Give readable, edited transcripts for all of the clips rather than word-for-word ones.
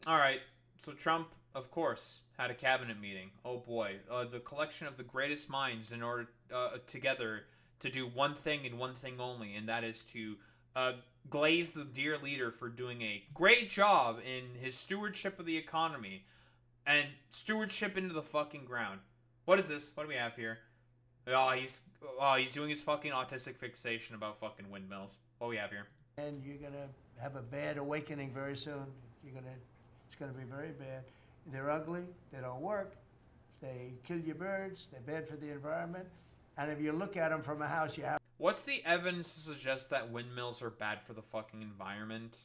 All right. So Trump, of course, had a cabinet meeting. Oh boy, the collection of the greatest minds in order together to do one thing and one thing only, and that is to uh, glaze the dear leader for doing a great job in his stewardship of the economy and stewardship into the fucking ground. What is this? What do we have here? Oh, he's doing his fucking autistic fixation about fucking windmills. What do we have here? And you're gonna have a bad awakening very soon. It's gonna be very bad. They're ugly. They don't work. They kill your birds. They're bad for the environment. And if you look at them from a house, you have. What's the evidence to suggest that windmills are bad for the fucking environment?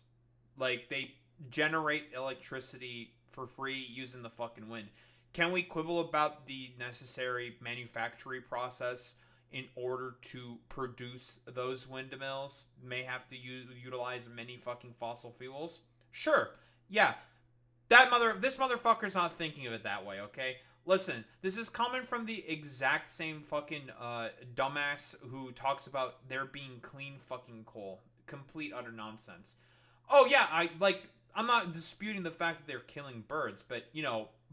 Like, they generate electricity for free using the fucking wind. Can we quibble about the necessary manufacturing process in order to produce those windmills? May have to utilize many fucking fossil fuels? Sure. Yeah. This motherfucker's not thinking of it that way, okay? Listen, this is coming from the exact same fucking dumbass who talks about there being clean fucking coal. Complete utter nonsense. Oh yeah, I'm not disputing the fact that they're killing birds, but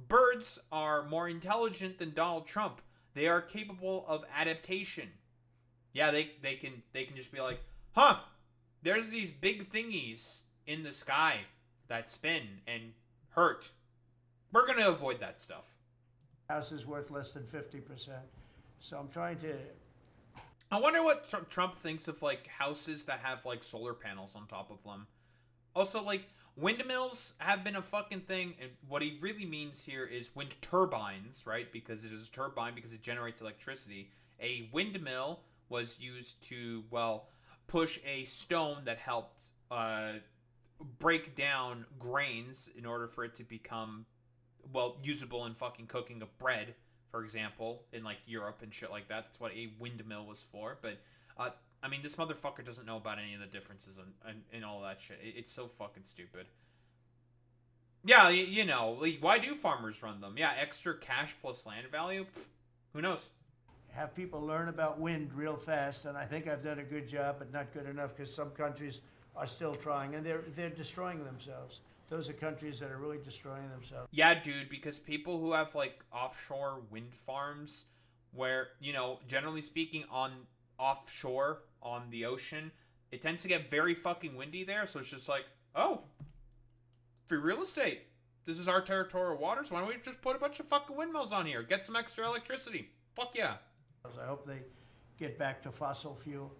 birds are more intelligent than Donald Trump. They are capable of adaptation. Yeah, they can just be like, "Huh, there's these big thingies in the sky that spin and hurt. We're going to avoid that stuff." House is worth less than 50%. So I'm trying to. I wonder what Trump thinks of like houses that have like solar panels on top of them. Also, like, windmills have been a fucking thing, and what he really means here is wind turbines, right? Because it is a turbine because it generates electricity. A windmill was used to, well, push a stone that helped break down grains in order for it to become, well, usable in fucking cooking of bread, for example, in like Europe and shit like that. That's what a windmill was for. But I mean, this motherfucker doesn't know about any of the differences and all that shit. It's so fucking stupid. Yeah, like, why do farmers run them? Yeah, extra cash plus land value? Pfft, who knows? Have people learn about wind real fast, and I think I've done a good job, but not good enough because some countries are still trying, and they're destroying themselves. Those are countries that are really destroying themselves. Yeah, dude, because people who have, like, offshore wind farms where, generally speaking, on offshore on the ocean, it tends to get very fucking windy there, so it's just like, oh, free real estate. This is our territorial waters. Why don't we just put a bunch of fucking windmills on here? Get some extra electricity. Fuck yeah. I hope they get back to fossil fuel.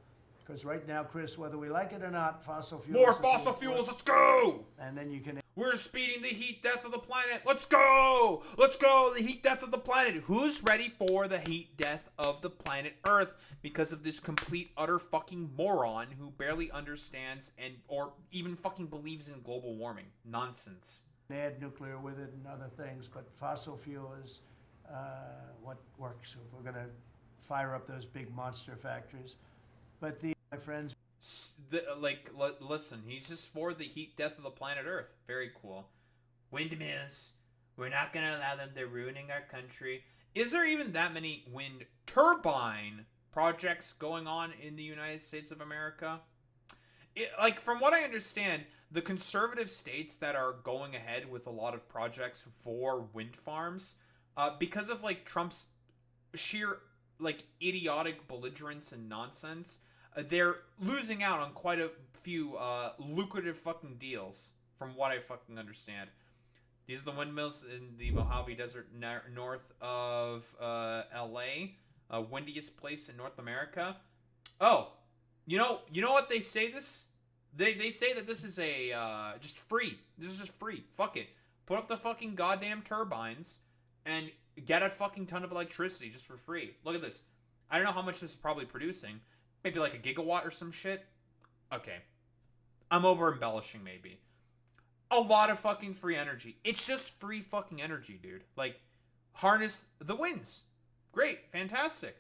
Because right now, Chris, whether we like it or not, fossil fuel More is the fossil fuel fuels. force. Let's go. And then you can. We're speeding the heat death of the planet. Let's go. Let's go. The heat death of the planet. Who's ready for the heat death of the planet Earth because of this complete utter fucking moron who barely understands and or even fucking believes in global warming? Nonsense. Add nuclear with it and other things, but fossil fuel is what works if we're going to fire up those big monster factories. But my friends. Listen, he's just for the heat death of the planet Earth. Very cool. Windmills. We're not going to allow them. They're ruining our country. Is there even that many wind turbine projects going on in the United States of America? From what I understand, the conservative states that are going ahead with a lot of projects for wind farms, because of like Trump's sheer like idiotic belligerence and nonsense, they're losing out on quite a few lucrative fucking deals, from what I fucking understand. These are the windmills in the Mojave Desert north of LA, windiest place in North America. Oh, you know what they say this? They say that this is a just free. This is just free. Fuck it. Put up the fucking goddamn turbines and get a fucking ton of electricity just for free. Look at this. I don't know how much this is probably producing. Maybe like a gigawatt or some shit. Okay. I'm over embellishing maybe. A lot of fucking free energy. It's just free fucking energy, dude. Like, harness the winds. Great. Fantastic.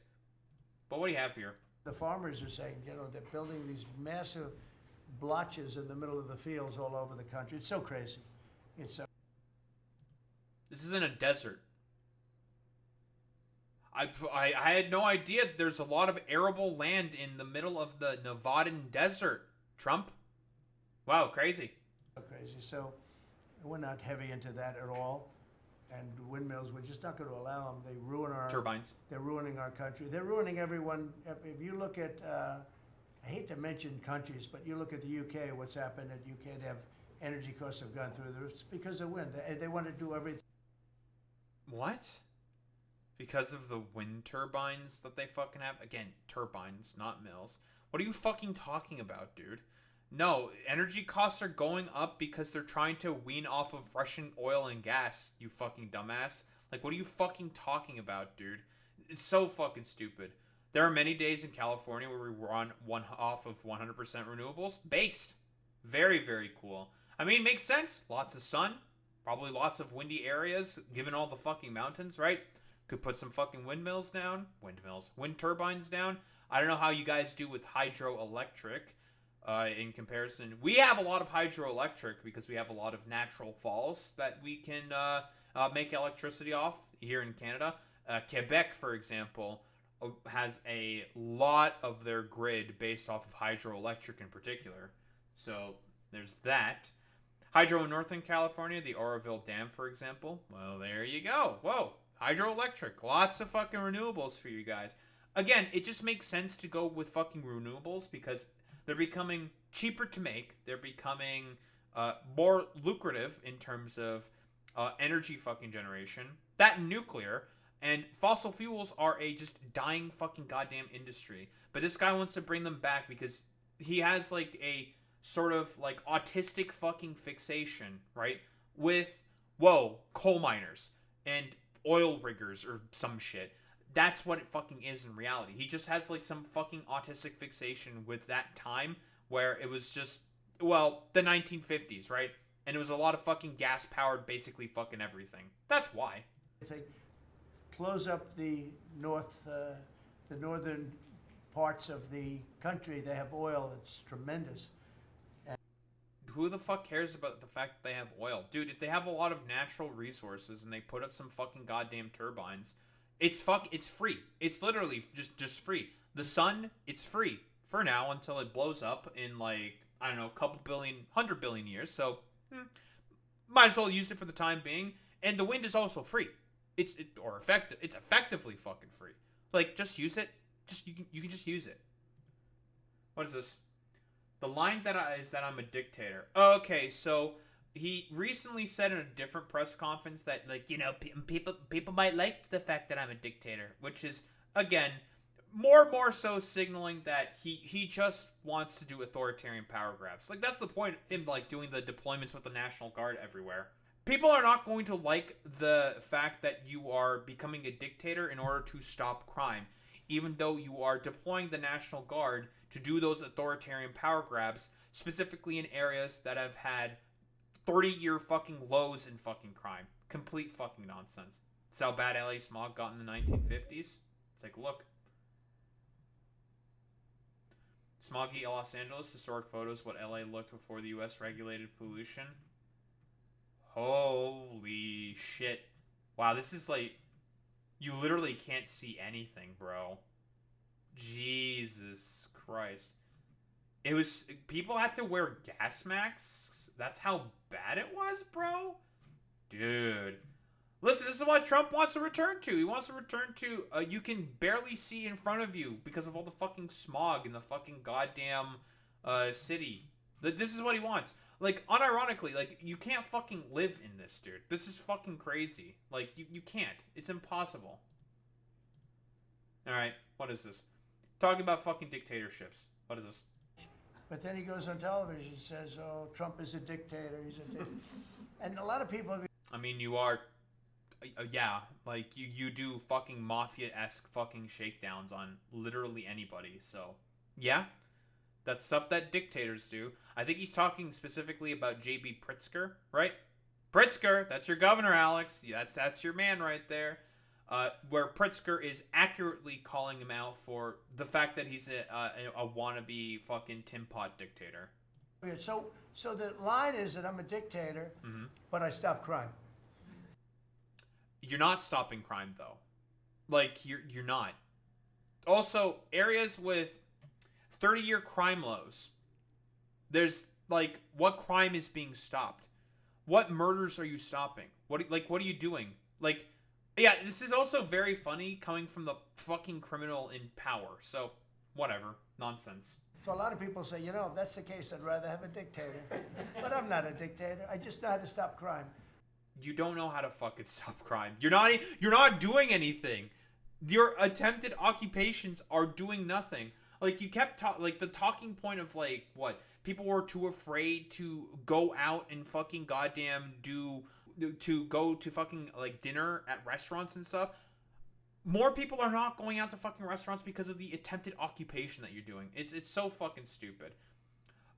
But what do you have here? The farmers are saying, they're building these massive blotches in the middle of the fields all over the country. It's so crazy. It's so. This is in a desert. I had no idea there's a lot of arable land in the middle of the Nevadan desert. Trump? Wow, crazy. So crazy. So We're not heavy into that at all. And windmills, we're just not going to allow them. They ruin our Turbines. They're ruining our country. They're ruining everyone. If you look at, I hate to mention countries, but you look at the UK. What's happened at UK? They have energy costs have gone through the roof. It's because of wind. They want to do everything. What? Because of the wind turbines that they fucking have? Again, turbines, not mills. What are you fucking talking about, dude? No, energy costs are going up because they're trying to wean off of Russian oil and gas, you fucking dumbass. Like, what are you fucking talking about, dude? It's so fucking stupid. There are many days in California where we run one off of 100% renewables. Based. Very, very cool. I mean, makes sense. Lots of sun. Probably lots of windy areas, given all the fucking mountains, right? Could put some fucking windmills down. Wind turbines down. I don't know how you guys do with hydroelectric. In comparison, we have a lot of hydroelectric because we have a lot of natural falls that we can make electricity off here in Canada. Quebec, for example, has a lot of their grid based off of hydroelectric in particular. So there's that. Hydro in Northern California, the Oroville Dam, for example. Well, there you go. Whoa, hydroelectric. Lots of fucking renewables for you guys. Again, it just makes sense to go with fucking renewables because they're becoming cheaper to make. They're becoming more lucrative in terms of energy fucking generation. That and nuclear. And fossil fuels are a just dying fucking goddamn industry. But this guy wants to bring them back because he has like a sort of like autistic fucking fixation, right? With, coal miners and oil riggers or some shit. That's what it fucking is in reality. He just has like some fucking autistic fixation with that time where it was just, the 1950s, right? And it was a lot of fucking gas powered basically fucking everything. That's why. They close up the northern parts of the country. They have oil that's tremendous. Who the fuck cares about the fact that they have oil? Dude, if they have a lot of natural resources and they put up some fucking goddamn turbines, it's free. It's literally just free. The sun, it's free for now until it blows up in like, I don't know, a couple billion, 100 billion years. So, might as well use it for the time being. And the wind is also free. It's effectively fucking free. Like, just use it. You can just use it. What is this? The line is that I'm a dictator. Okay, so he recently said in a different press conference that, like, you know, people might like the fact that I'm a dictator, which is, again, more so signaling that he just wants to do authoritarian power grabs. Like, that's the point of him, like, doing the deployments with the National Guard everywhere. People are not going to like the fact that you are becoming a dictator in order to stop crime, even though you are deploying the National Guard to do those authoritarian power grabs, specifically in areas that have had 30-year fucking lows in fucking crime. Complete fucking nonsense. That's how bad LA smog got in the 1950s. Take a look. Smoggy Los Angeles, historic photos, what LA looked before the US regulated pollution. Holy shit. Wow, this is like, you literally can't see anything, bro. Jesus Christ. It was, people had to wear gas masks? That's how bad it was, bro? Dude. Listen, this is what Trump wants to return to. He wants to return to, you can barely see in front of you because of all the fucking smog in the fucking goddamn city. This is what he wants. Like, unironically, like, you can't fucking live in this, dude. This is fucking crazy. Like, you can't. It's impossible. Alright, what is this? Talking about fucking dictatorships. What is this? But then he goes on television and says, oh, Trump is a dictator. He's a dictator. And a lot of people... I mean, you are... yeah, like, you do fucking mafia-esque fucking shakedowns on literally anybody, so... Yeah. That's stuff that dictators do. I think he's talking specifically about J.B. Pritzker, right? Pritzker, that's your governor, Alex. Yeah, that's your man right there. Where Pritzker is accurately calling him out for the fact that he's a wannabe fucking Tin Pot dictator. So the line is that I'm a dictator, but I stop crime. You're not stopping crime, though. Like, you're not. Also, areas with 30-year crime lows. There's, like, what crime is being stopped? What murders are you stopping? What are you doing? Like, yeah, this is also very funny coming from the fucking criminal in power. So, whatever. Nonsense. So a lot of people say, if that's the case, I'd rather have a dictator. But I'm not a dictator. I just know how to stop crime. You don't know how to fucking stop crime. You're not doing anything. Your attempted occupations are doing nothing. Like, you kept the talking point of, like, what? People were too afraid to go out and fucking goddamn go to fucking, like, dinner at restaurants and stuff. More people are not going out to fucking restaurants because of the attempted occupation that you're doing. It's so fucking stupid.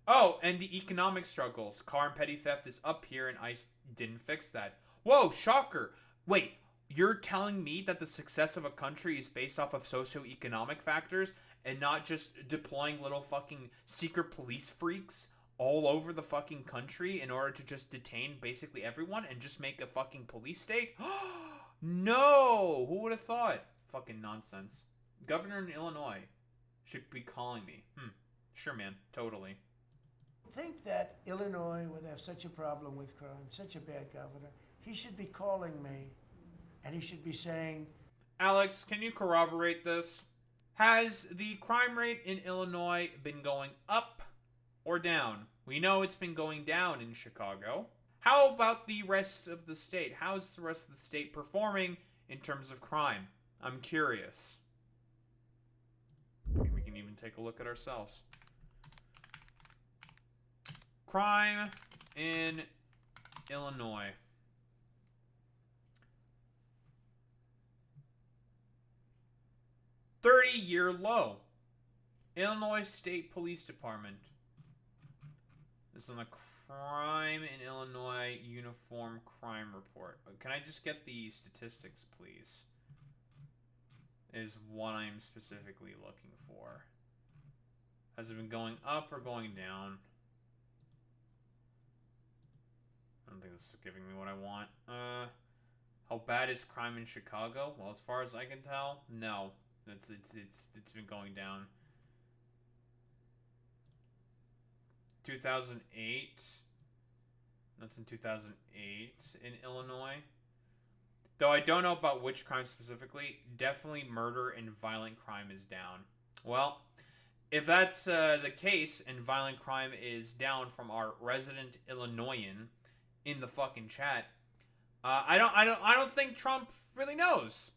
Oh, and the economic struggles. Car and petty theft is up here, and ICE didn't fix that. Whoa, shocker. Wait, you're telling me that the success of a country is based off of socioeconomic factors and not just deploying little fucking secret police freaks all over the fucking country in order to just detain basically everyone and just make a fucking police state? No! Who would have thought? Fucking nonsense. Governor in Illinois should be calling me. Sure, man. Totally. Think that Illinois would have such a problem with crime, such a bad governor. He should be calling me, and he should be saying, Alex, can you corroborate this? Has the crime rate in Illinois been going up or down? We know it's been going down in Chicago. How about the rest of the state? How's the rest of the state performing in terms of crime? I'm curious. Maybe we can even take a look at ourselves. Crime in Illinois. $30-year low. Illinois State Police Department. This is on the Crime in Illinois Uniform Crime Report. Can I just get the statistics, please? Is what I'm specifically looking for. Has it been going up or going down? I don't think this is giving me what I want. How bad is crime in Chicago? Well, as far as I can tell, no. It's been going down. 2008. That's in 2008 in Illinois. Though I don't know about which crime specifically. Definitely murder and violent crime is down. Well, if that's the case and violent crime is down from our resident Illinoisan in the fucking chat, I don't think Trump really knows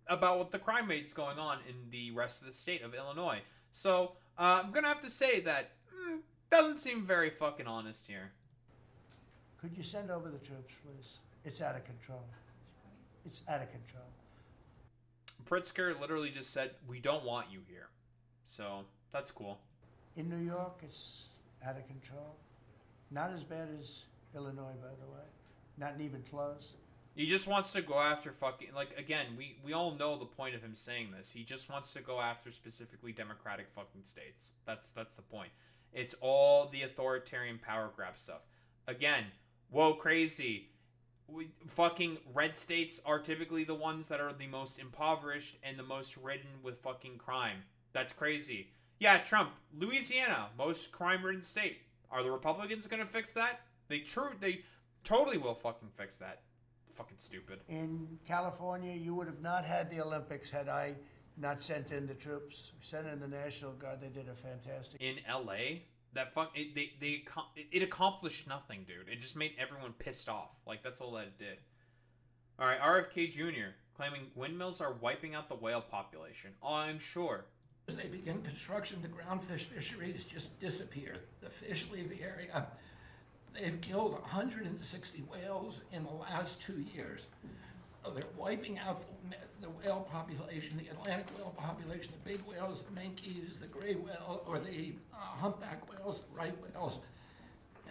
about what the crime rate's going on in the rest of the state of Illinois. So I'm gonna have to say that doesn't seem very fucking honest here. could you send over the troops, please? It's out of control. It's out of control. Pritzker literally just said, we don't want you here. So that's cool. In New York, it's out of control. Not as bad as Illinois, by the way. Not even close. He just wants to go after fucking, like, again, we all know the point of him saying this. He just wants to go after specifically democratic fucking states. That's the point. It's all the authoritarian power grab stuff. Again, whoa, crazy. Fucking red states are typically the ones that are the most impoverished and the most ridden with fucking crime. That's crazy. Yeah, Trump, Louisiana, most crime-ridden state. Are the Republicans gonna fix that? They totally will fucking fix that. Fucking stupid. In California, you would have not had the Olympics had I not sent in the troops. We sent in the National Guard. They did a fantastic. In LA, it accomplished nothing, dude. It just made everyone pissed off. Like, that's all that it did. All right, RFK Jr. claiming windmills are wiping out the whale population. Oh, I'm sure. As they begin construction, the groundfish fisheries just disappear. The fish leave the area. They've killed 160 whales in the last 2 years. So they're wiping out the whale population, the Atlantic whale population, the big whales, the minkies, the gray whale, or the humpback whales, the right whales.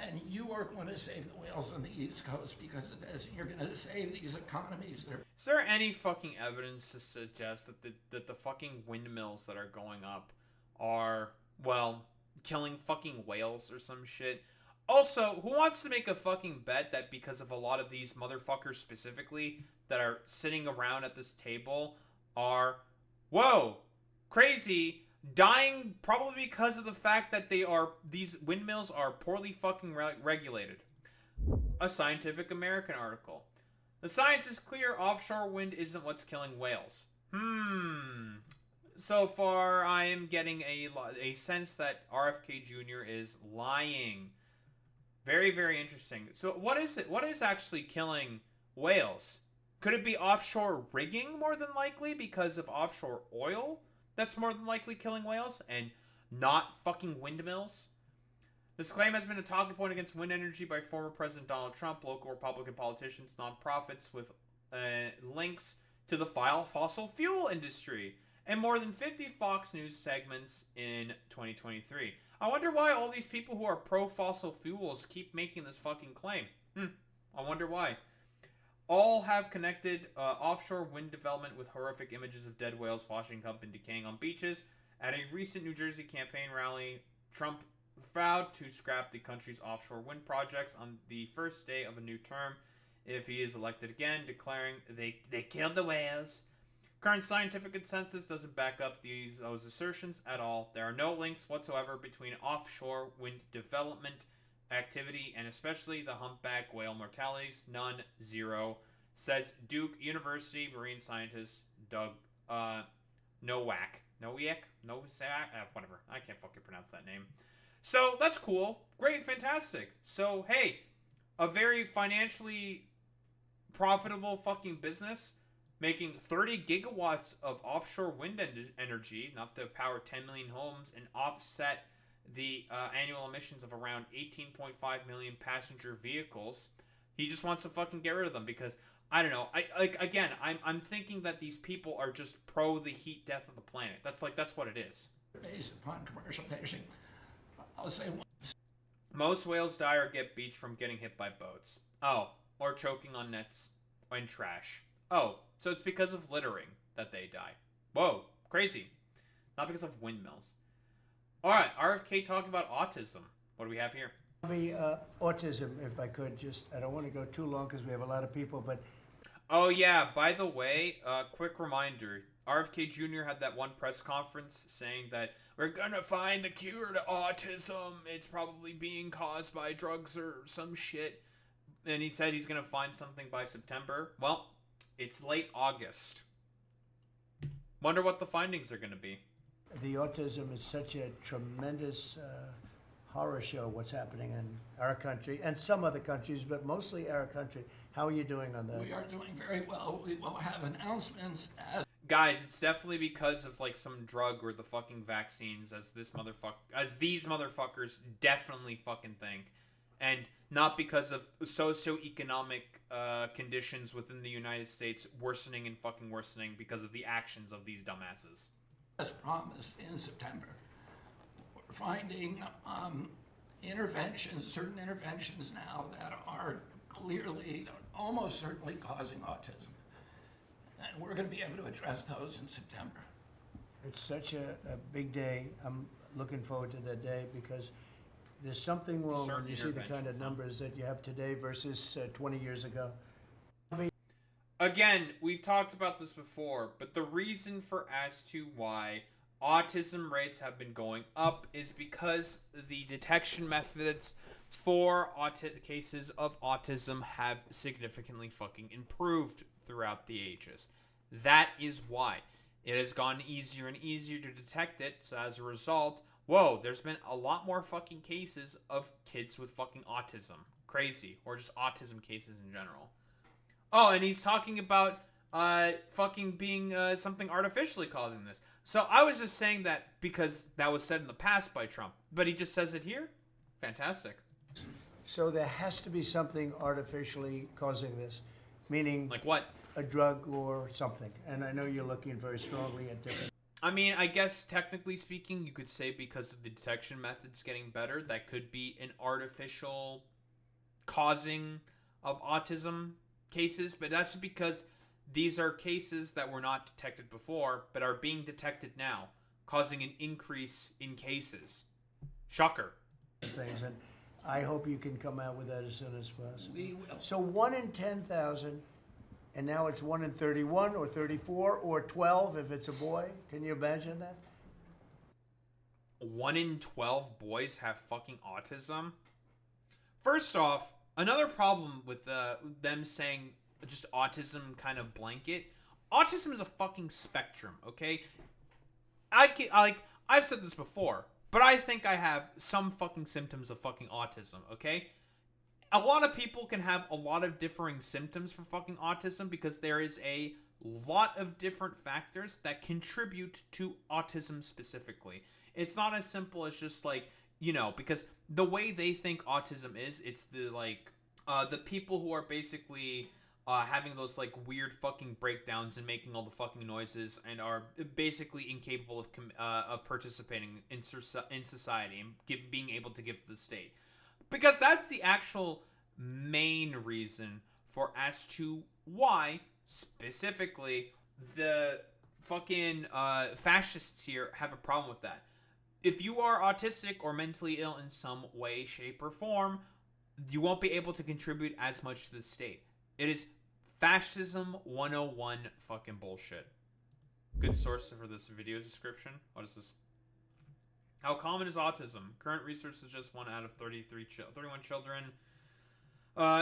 And you are going to save the whales on the East Coast because of this. You're going to save these economies. Is there any fucking evidence to suggest that the fucking windmills that are going up are, well, killing fucking whales or some shit? Also, who wants to make a fucking bet that because of a lot of these motherfuckers specifically that are sitting around at this table are, whoa, crazy, dying probably because of the fact that these windmills are poorly fucking regulated? a Scientific American article. The science is clear, offshore wind isn't what's killing whales. So far, I am getting a sense that RFK Jr. is lying. Very, very interesting. So what is it? What is actually killing whales? Could it be offshore rigging more than likely because of offshore oil that's more than likely killing whales and not fucking windmills? This claim has been a talking point against wind energy by former President Donald Trump, local Republican politicians, nonprofits with links to the fossil fuel industry, and more than 50 Fox News segments in 2023. I wonder why all these people who are pro-fossil fuels keep making this fucking claim. I wonder why. All have connected offshore wind development with horrific images of dead whales washing up and decaying on beaches. At a recent New Jersey campaign rally, Trump vowed to scrap the country's offshore wind projects on the first day of a new term if he is elected again, declaring they killed the whales. Current scientific consensus doesn't back up those assertions at all. There are no links whatsoever between offshore wind development activity and especially the humpback whale mortalities. None. Zero. Says Duke University marine scientist Doug Nowak. Whatever. I can't fucking pronounce that name. So that's cool. Great. Fantastic. So, hey, a very financially profitable fucking business making 30 gigawatts of offshore wind energy, enough to power 10 million homes and offset the annual emissions of around 18.5 million passenger vehicles. He just wants to fucking get rid of them because, I don't know. I'm thinking that these people are just pro the heat death of the planet. That's what it is. Based upon commercial fishing, I'll say most whales die or get beached from getting hit by boats. Oh, or choking on nets and trash. Oh, so it's because of littering that they die. Whoa, crazy. Not because of windmills. All right, RFK talking about autism. What do we have here? Autism, if I could, I don't want to go too long because we have a lot of people, but... Oh, yeah, by the way, quick reminder. RFK Jr. had that one press conference saying that we're going to find the cure to autism. It's probably being caused by drugs or some shit. And he said he's going to find something by September. Well, it's late August. Wonder what the findings are going to be. The autism is such a tremendous horror show, what's happening in our country and some other countries, but mostly our country. How are you doing on that? we are doing very well. We will have announcements as Guys, it's definitely because of like some drug or the fucking vaccines, as these motherfuckers definitely fucking think, and not because of socioeconomic conditions within the United States worsening and fucking worsening because of the actions of these dumbasses. as promised in September. We're finding certain interventions now that are clearly, almost certainly causing autism. And we're going to be able to address those in September. It's such a big day. I'm looking forward to that day because there's something wrong when you see the kind of numbers that you have today versus 20 years ago. Again, we've talked about this before, but the reason for as to why autism rates have been going up is because the detection methods for cases of autism have significantly fucking improved throughout the ages. That is why. It has gotten easier and easier to detect it, so as a result, whoa, there's been a lot more fucking cases of kids with fucking autism. Crazy. Or just autism cases in general. Oh, and he's talking about fucking being something artificially causing this. So I was just saying that because that was said in the past by Trump. But he just says it here? Fantastic. So there has to be something artificially causing this, meaning... Like what? A drug or something. And I know you're looking very strongly at different... I mean, I guess technically speaking, you could say because of the detection methods getting better, that could be an artificial causing of autism cases, but that's because these are cases that were not detected before, but are being detected now, causing an increase in cases. Shocker. Things, and I hope you can come out with that as soon as possible. We will. So 1 in 10,000, and now it's 1 in 31 or 34 or 12 if it's a boy. Can you imagine that? 1 in 12 boys have fucking autism? First off, Another problem with them saying just autism kind of blanket. Autism is a fucking spectrum, okay? I've said this before, but I think I have some fucking symptoms of fucking autism, okay? A lot of people can have a lot of differing symptoms for fucking autism because there is a lot of different factors that contribute to autism specifically. It's not as simple as just like, because the way they think autism is, it's the people who are basically having those like weird fucking breakdowns and making all the fucking noises and are basically incapable of participating in society and being able to give to the state, because that's the actual main reason for as to why specifically the fucking fascists here have a problem with that. If you are autistic or mentally ill in some way, shape, or form, you won't be able to contribute as much to the state. It is fascism 101 fucking bullshit. Good source for this video description. What is this? How common is autism? Current research suggests 1 out of 31 children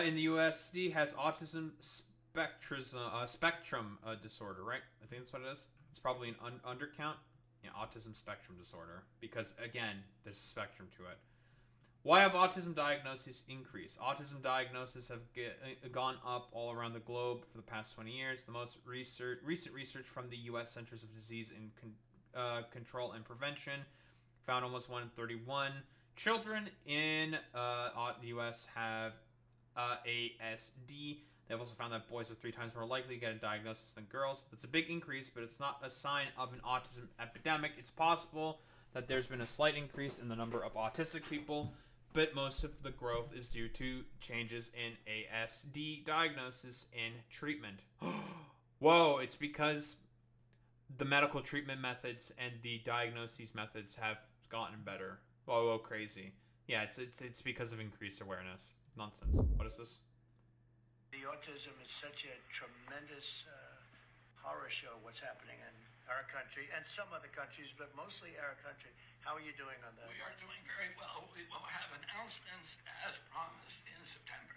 in the USD has autism spectrum disorder, right? I think that's what it is. It's probably an undercount. Yeah, autism spectrum disorder. Because, again, there's a spectrum to it. Why have autism diagnoses increased? Autism diagnoses have gone up all around the globe for the past 20 years. The most recent research from the U.S. Centers of Disease and Control and Prevention found almost 1 in 31 children in the U.S. have ASD. They've also found that boys are 3 times more likely to get a diagnosis than girls. It's a big increase, but it's not a sign of an autism epidemic. It's possible that there's been a slight increase in the number of autistic people, but most of the growth is due to changes in ASD diagnosis and treatment. Whoa, it's because the medical treatment methods and the diagnosis methods have gotten better. Whoa, crazy. Yeah, it's because of increased awareness. Nonsense. What is this? The autism is such a tremendous horror show, what's happening in our country and some other countries, but mostly our country. How are you doing on that? We are doing very well. We will have announcements as promised in September.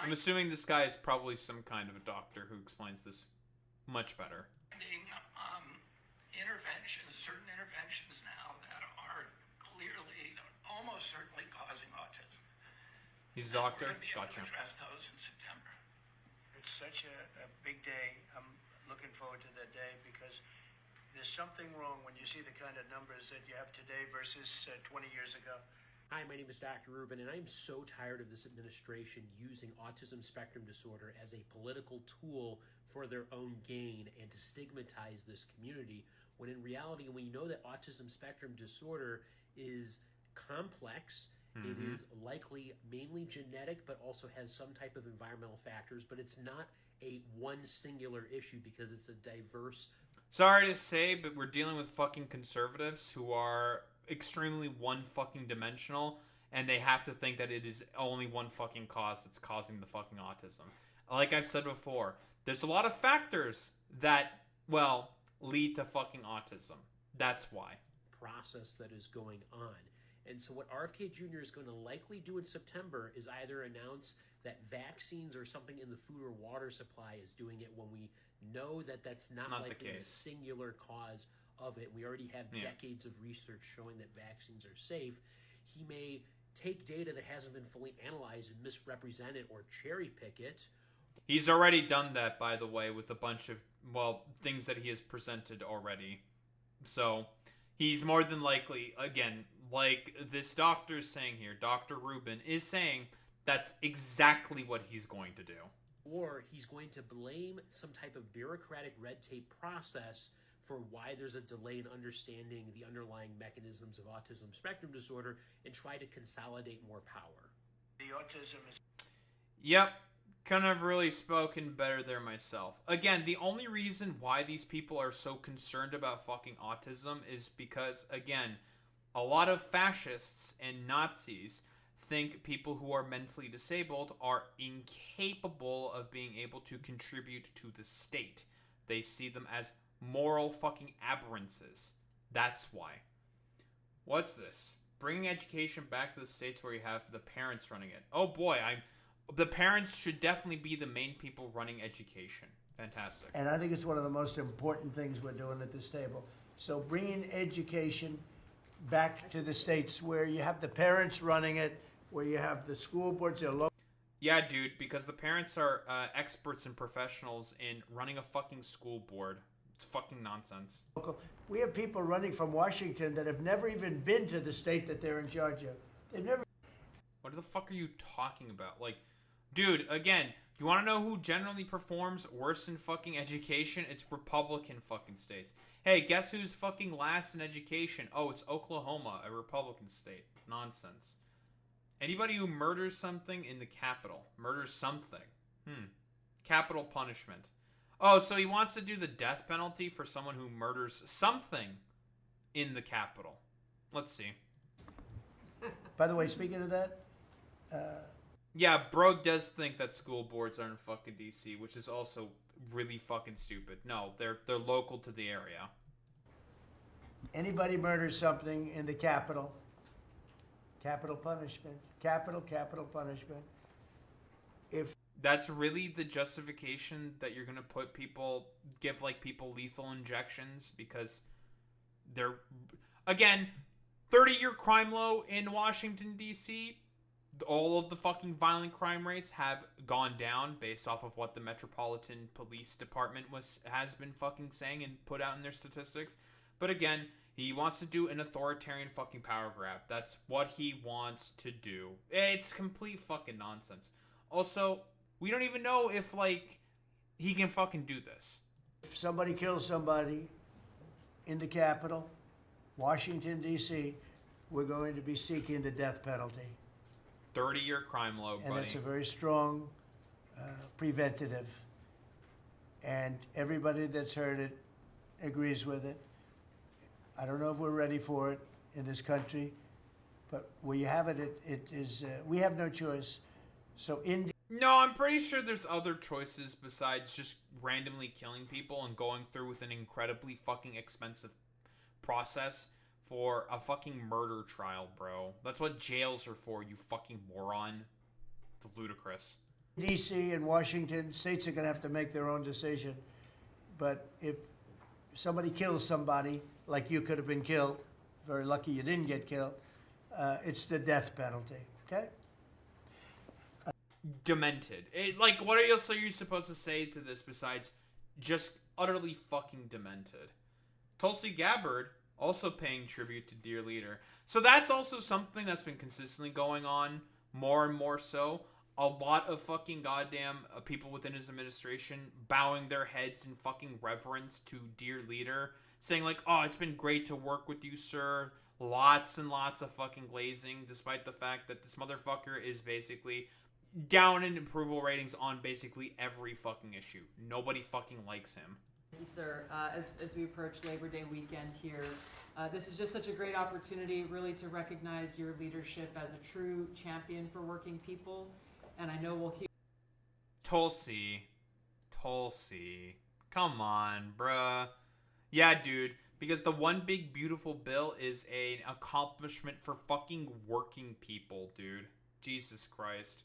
I'm assuming this guy is probably some kind of a doctor who explains this much better. Certain interventions now that are clearly, almost certainly causing autism. He's a doctor? We're going to be able Gotcha. to address those in September. It's such a big day. I'm looking forward to that day because there's something wrong when you see the kind of numbers that you have today versus 20 years ago. Hi, my name is Dr. Rubin, and I'm so tired of this administration using autism spectrum disorder as a political tool for their own gain and to stigmatize this community, when in reality we know that autism spectrum disorder is complex. It is likely mainly genetic, but also has some type of environmental factors, but it's not a one singular issue because it's a diverse. Sorry to say, but we're dealing with fucking conservatives who are extremely one fucking dimensional, and they have to think that it is only one fucking cause that's causing the fucking autism. Like I've said before, there's a lot of factors that, well, lead to fucking autism. That's why. Process that is going on. And so what RFK Jr. is going to likely do in September is either announce that vaccines or something in the food or water supply is doing it, when we know that that's not likely the singular cause of it. We already have decades of research showing that vaccines are safe. He may take data that hasn't been fully analyzed and misrepresent it or cherry pick it. He's already done that, by the way, with a bunch of, things that he has presented already. So he's more than likely, again, like this doctor is saying here, Dr. Rubin is saying that's exactly what he's going to do. Or he's going to blame some type of bureaucratic red tape process for why there's a delay in understanding the underlying mechanisms of autism spectrum disorder and try to consolidate more power. The autism is... Yep. Couldn't have really spoken better there myself. Again, the only reason why these people are so concerned about fucking autism is because, again, a lot of fascists and Nazis think people who are mentally disabled are incapable of being able to contribute to the state. They see them as moral fucking aberrances. That's why. What's this? bringing education back to the states where you have the parents running it. Oh boy, the parents should definitely be the main people running education. Fantastic. And I think it's one of the most important things we're doing at this table. So bringing education back to the states where you have the parents running it, where you have the school boards, their local. Yeah, dude, because the parents are experts and professionals in running a fucking school board. It's fucking nonsense. We have people running from Washington that have never even been to the state that they're in charge of. They've never. What the fuck are you talking about? Like, dude, again, you want to know who generally performs worse in fucking education? It's Republican fucking states. Hey, guess who's fucking last in education? Oh, it's Oklahoma, a Republican state. Nonsense. Anybody who murders something in the capital. Murders something. Capital punishment. Oh, so he wants to do the death penalty for someone who murders something in the capital. Let's see. By the way, speaking of that, yeah, bro does think that school boards are in fucking DC, which is also really fucking stupid. No, they're local to the area. anybody murders something in the capital, capital punishment, capital punishment. If That's really the justification that you're gonna give people lethal injections because they're, again, 30-year crime low in Washington, D.C. All of the fucking violent crime rates have gone down based off of what the Metropolitan Police Department has been fucking saying and put out in their statistics. But again, he wants to do an authoritarian fucking power grab. That's what he wants to do. It's complete fucking nonsense. Also, we don't even know if, he can fucking do this. if somebody kills somebody in the capital, Washington, D.C., we're going to be seeking the death penalty. 30-year crime low, And buddy. it's a very strong preventative. And everybody that's heard it agrees with it. I don't know if we're ready for it in this country, but where you have it, it is, we have no choice. So No, I'm pretty sure there's other choices besides just randomly killing people and going through with an incredibly fucking expensive process for a fucking murder trial, bro. That's what jails are for, you fucking moron. It's ludicrous. D.C. and Washington, states are going to have to make their own decision. But if somebody kills somebody, like you could have been killed, very lucky you didn't get killed, it's the death penalty, okay? Demented. What else are you supposed to say to this besides just utterly fucking demented? Tulsi Gabbard also paying tribute to Dear Leader. So that's also something that's been consistently going on, more and more so. A lot of fucking goddamn people within his administration bowing their heads in fucking reverence to Dear Leader, saying oh, it's been great to work with you, sir. Lots and lots of fucking glazing, despite the fact that this motherfucker is basically down in approval ratings on basically every fucking issue. Nobody fucking likes him. Thank you, sir. As we approach Labor Day weekend here, this is just such a great opportunity really to recognize your leadership as a true champion for working people. And I know we'll hear... Tulsi. Come on, bruh. Yeah, dude. Because the one big beautiful bill is an accomplishment for fucking working people, dude. Jesus Christ.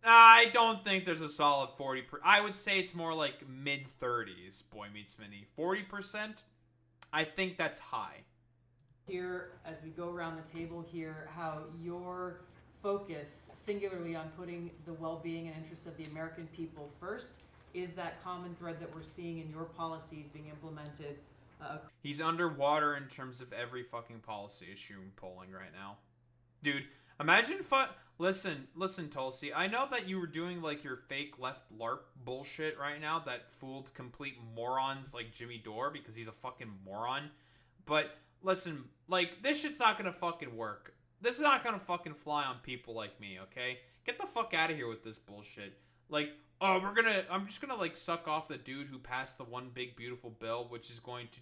I don't think there's a solid 40%. I would say it's more like mid-30s, Boy Meets Mini. 40%? I think that's high. Here, as we go around the table here, how your focus singularly on putting the well-being and interests of the American people first is that common thread that we're seeing in your policies being implemented. He's underwater in terms of every fucking policy issue polling right now. Dude, imagine Listen, Tulsi, I know that you were doing your fake left LARP bullshit right now that fooled complete morons like Jimmy Dore because he's a fucking moron. But listen, this shit's not gonna fucking work. This is not gonna fucking fly on people like me, okay? Get the fuck out of here with this bullshit. I'm just gonna suck off the dude who passed the one big beautiful bill, which is going to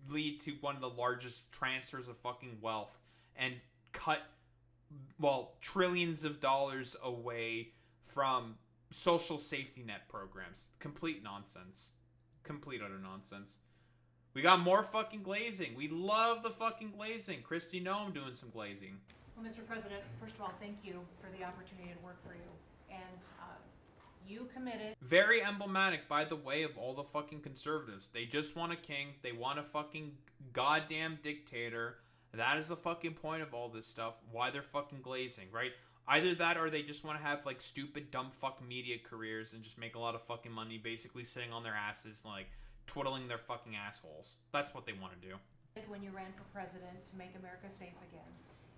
lead to one of the largest transfers of fucking wealth and cut trillions of dollars away from social safety net programs. Complete nonsense. Complete utter nonsense. We got more fucking glazing. We love the fucking glazing. Christy Noem doing some glazing. Well, Mr. President, first of all, thank you for the opportunity to work for you. And you committed. Very emblematic, by the way, of all the fucking conservatives. They just want a king. They want a fucking goddamn dictator. That is the fucking point of all this stuff. Why they're fucking glazing, right? Either that or they just want to have, like, stupid, dumb fuck media careers and just make a lot of fucking money basically sitting on their asses, like, twiddling their fucking assholes. That's what they want to do. When you ran for president to make America safe again.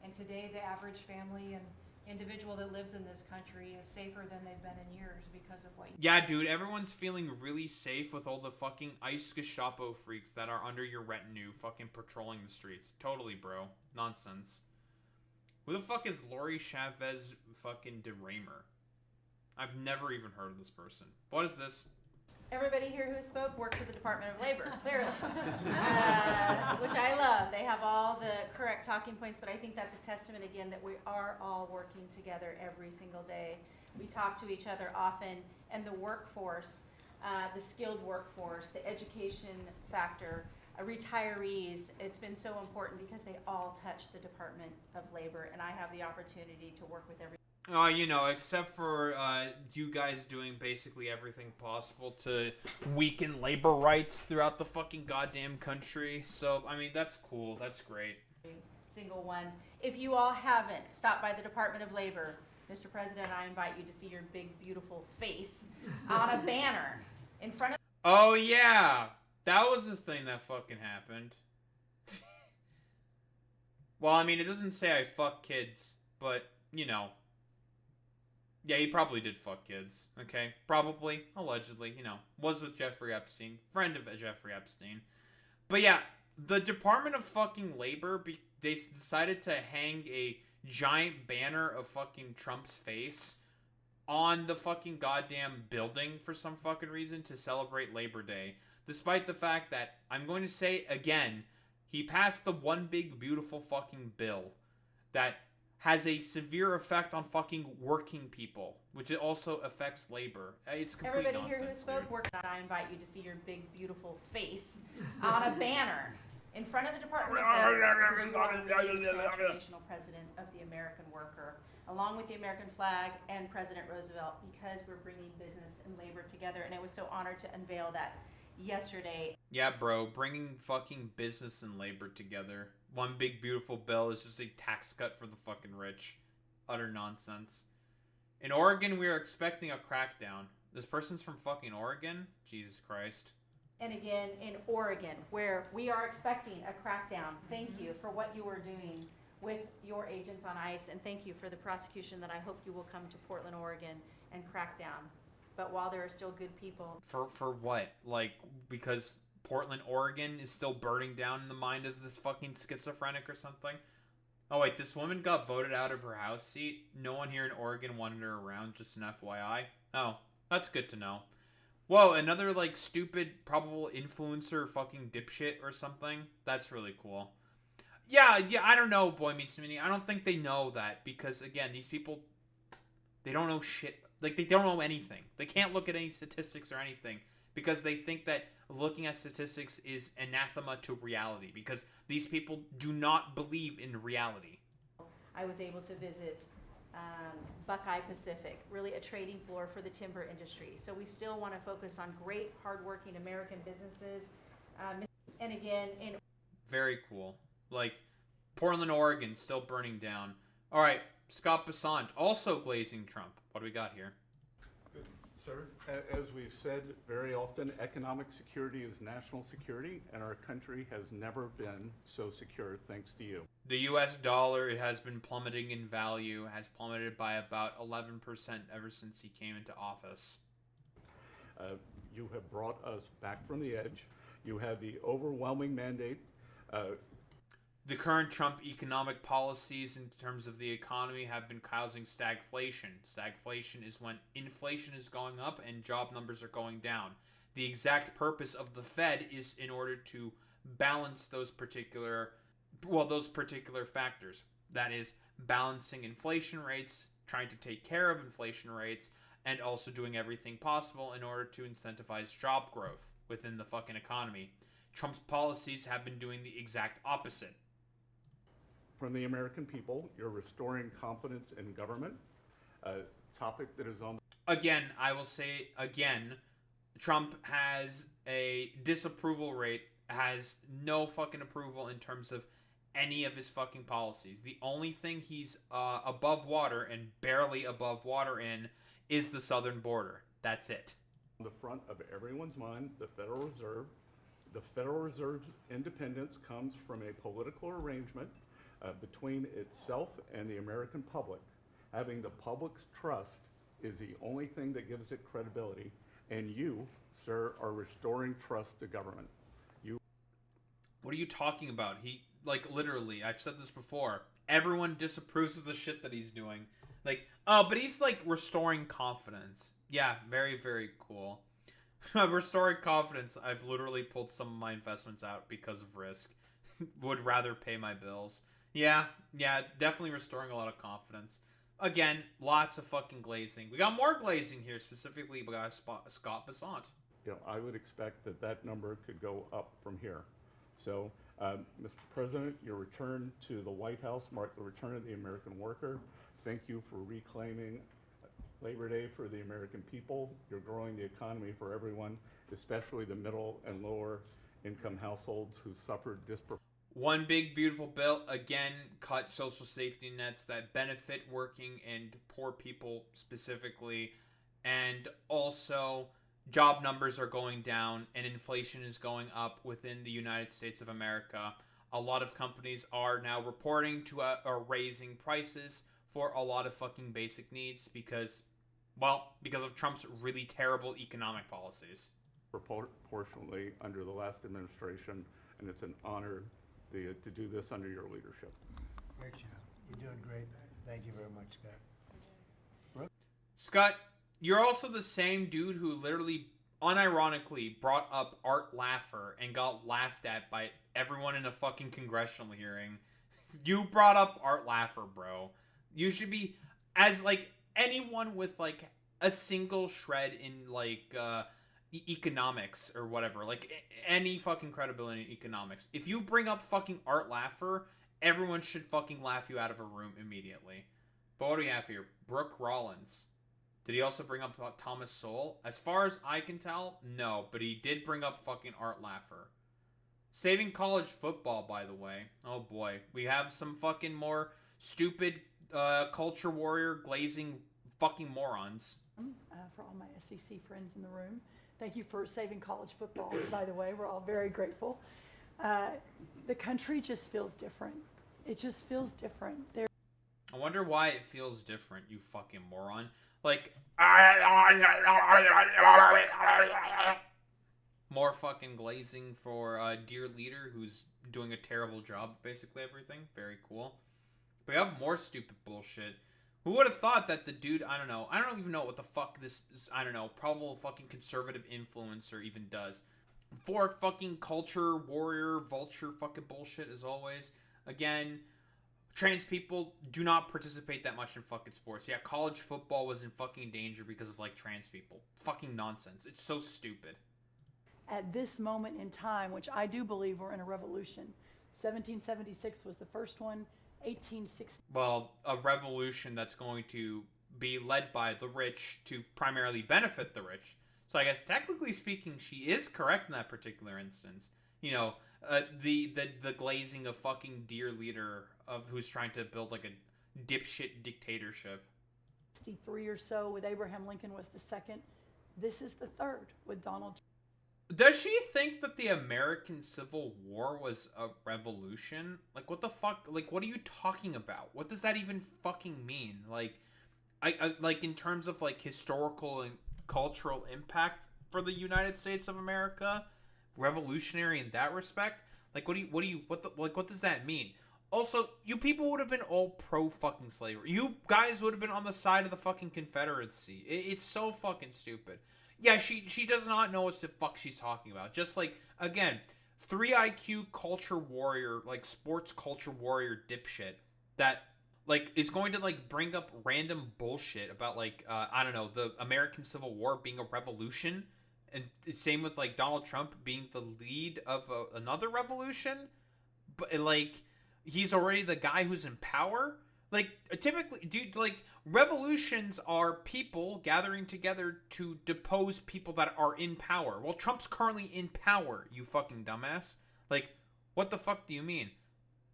And today the average family and individual that lives in this country is safer than they've been in years because of what you... Yeah, dude, everyone's feeling really safe with all the fucking ICE Gestapo freaks that are under your retinue fucking patrolling the streets. Totally, bro. Nonsense. Who the fuck is Lori Chavez fucking DeRaymer? I've never even heard of this person. What is this? Everybody here who spoke works at the Department of Labor, clearly, which I love. They have all the correct talking points, but I think that's a testament again that we are all working together every single day. We talk to each other often, and the workforce, the skilled workforce, the education factor, retirees, it's been so important because they all touch the Department of Labor, and I have the opportunity to work with every. You know, except for you guys doing basically everything possible to weaken labor rights throughout the fucking goddamn country. So, I mean, that's cool. That's great. Single one. If you all haven't stopped by the Department of Labor, Mr. President, I invite you to see your big, beautiful face on a banner in front of. Oh, yeah. That was the thing that fucking happened. Well, I mean, it doesn't say I fuck kids, but, you know. Yeah, he probably did fuck kids, okay? Probably, allegedly, you know. Was with Jeffrey Epstein, friend of Jeffrey Epstein. But yeah, the Department of fucking Labor, they decided to hang a giant banner of fucking Trump's face on the fucking goddamn building for some fucking reason to celebrate Labor Day. Despite the fact that, I'm going to say again, he passed the one big beautiful fucking bill that has a severe effect on fucking working people, which it also affects labor. It's complete Everybody nonsense, here who spoke dude. works. I invite you to see your big, beautiful face on a banner in front of the Department of Labor, because you are really the transformational president of the American worker, along with the American flag and President Roosevelt, because we're bringing business and labor together. And I was so honored to unveil that yesterday. Yeah, bro, bringing fucking business and labor together. One big beautiful bill is just a tax cut for the fucking rich. Utter nonsense. In Oregon, we are expecting a crackdown. This person's from fucking Oregon? Jesus Christ. And again, in Oregon, where we are expecting a crackdown. Thank you for what you are doing with your agents on ICE, and thank you for the prosecution that I hope you will come to Portland, Oregon, and crack down. But while there are still good people. For what? Like, because Portland, Oregon is still burning down in the mind of this fucking schizophrenic or something? Oh wait, this woman got voted out of her House seat. No one here in Oregon wanted her around, just an FYI. Oh, that's good to know. Whoa, another like stupid probable influencer fucking dipshit or something? That's really cool. Yeah, I don't know, Boy Meets Mini. I don't think they know that because, again, these people, they don't know shit. Like, they don't know anything. They can't look at any statistics or anything because they think that looking at statistics is anathema to reality because these people do not believe in reality. I was able to visit Buckeye Pacific, really a trading floor for the timber industry. So we still want to focus on great, hardworking American businesses. And again, in very cool. Like, Portland, Oregon, still burning down. All right, Scott Bessant, also glazing Trump. What do we got here? Sir, as we've said very often, economic security is national security, and our country has never been so secure thanks to you. The U.S. dollar has been plummeting in value, has plummeted by about 11% ever since he came into office. You have brought us back from the edge. You have the overwhelming mandate. The current Trump economic policies in terms of the economy have been causing stagflation. Stagflation is when inflation is going up and job numbers are going down. The exact purpose of the Fed is in order to balance those particular factors. That is, balancing inflation rates, trying to take care of inflation rates, and also doing everything possible in order to incentivize job growth within the fucking economy. Trump's policies have been doing the exact opposite. From the American people, you're restoring confidence in government, a topic that is on. Again, I will say again, Trump has a disapproval rate, has no fucking approval in terms of any of his fucking policies. The only thing he's above water and barely above water in is the southern border. That's it. The front of everyone's mind, the Federal Reserve. The Federal Reserve's independence comes from a political arrangement between itself and the American public. Having the public's trust is the only thing that gives it credibility, and you, sir, are restoring trust to government. What are you talking about? He, like, literally, I've said this before, everyone disapproves of the shit that he's doing. Like, oh, but he's, like, restoring confidence. Yeah, very, very cool. Restoring confidence, I've literally pulled some of my investments out because of risk. Would rather pay my bills. Yeah, definitely restoring a lot of confidence. Again, lots of fucking glazing. We got more glazing here, specifically by Scott Besant. You know, I would expect that that number could go up from here. So, Mr. President, your return to the White House marked the return of the American worker. Thank you for reclaiming Labor Day for the American people. You're growing the economy for everyone, especially the middle and lower income households who suffered disproportionately. One big beautiful bill, again, cut social safety nets that benefit working and poor people specifically, and also job numbers are going down and inflation is going up within the United States of America. A lot of companies are now reporting to are raising prices for a lot of fucking basic needs because of Trump's really terrible economic policies. Proportionally under the last administration, and it's an honor to do this under your leadership. Great job. You're doing great. Thank you very much, Scott. Scott, you're also the same dude who literally, unironically, brought up Art Laffer and got laughed at by everyone in a fucking congressional hearing. You brought up Art Laffer, bro. You should be, as, like, anyone with, like, a single shred in, like, economics or whatever, like, any fucking credibility in economics. If you bring up fucking Art Laffer, everyone should fucking laugh you out of a room immediately. But what do we have here? Brooke Rollins. Did he also bring up Thomas Sowell? As far as I can tell, no. But he did bring up fucking Art Laffer. Saving college football, by the way. Oh boy. We have some fucking more stupid culture warrior glazing fucking morons. For all my SEC friends in the room. Thank you for saving college football, by the way. We're all very grateful. The country just feels different. It just feels different. I wonder why it feels different, you fucking moron. Like, more fucking glazing for dear leader who's doing a terrible job at basically everything. Very cool. But we have more stupid bullshit. Who would have thought that the dude, I don't even know what the fuck this is, probable fucking conservative influencer even does. For fucking culture, warrior, vulture fucking bullshit as always. Again, trans people do not participate that much in fucking sports. Yeah, college football was in fucking danger because of, like, trans people. Fucking nonsense. It's so stupid. At this moment in time, which I do believe we're in a revolution. 1776 was the first one. 1860. Well, a revolution that's going to be led by the rich to primarily benefit the rich. So I guess technically speaking, she is correct in that particular instance. You know, the glazing of fucking dear leader of who's trying to build like a dipshit dictatorship. 63 or so with Abraham Lincoln was the second. This is the third with Donald. Does she think that the American Civil War was a revolution? Like, what the fuck? Like, what are you talking about? What does that even fucking mean? Like, I like in terms of like historical and cultural impact for the United States of America, revolutionary in that respect. Like, what does that mean? Also, you people would have been all pro fucking slavery. You guys would have been on the side of the fucking Confederacy. It's so fucking stupid. Yeah, she does not know what the fuck she's talking about. Just like, again, 3 IQ culture warrior, like sports culture warrior dipshit that like is going to like bring up random bullshit about like the American Civil War being a revolution and same with like Donald Trump being the lead of another revolution, but like he's already the guy who's in power. Like typically, dude, like revolutions are people gathering together to depose people that are in power. Well, Trump's currently in power, you fucking dumbass. Like, what the fuck do you mean?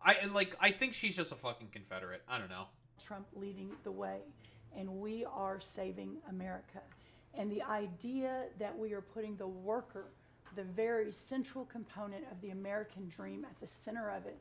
I think she's just a fucking Confederate. I don't know. Trump leading the way, and we are saving America. And the idea that we are putting the worker, the very central component of the American dream, at the center of it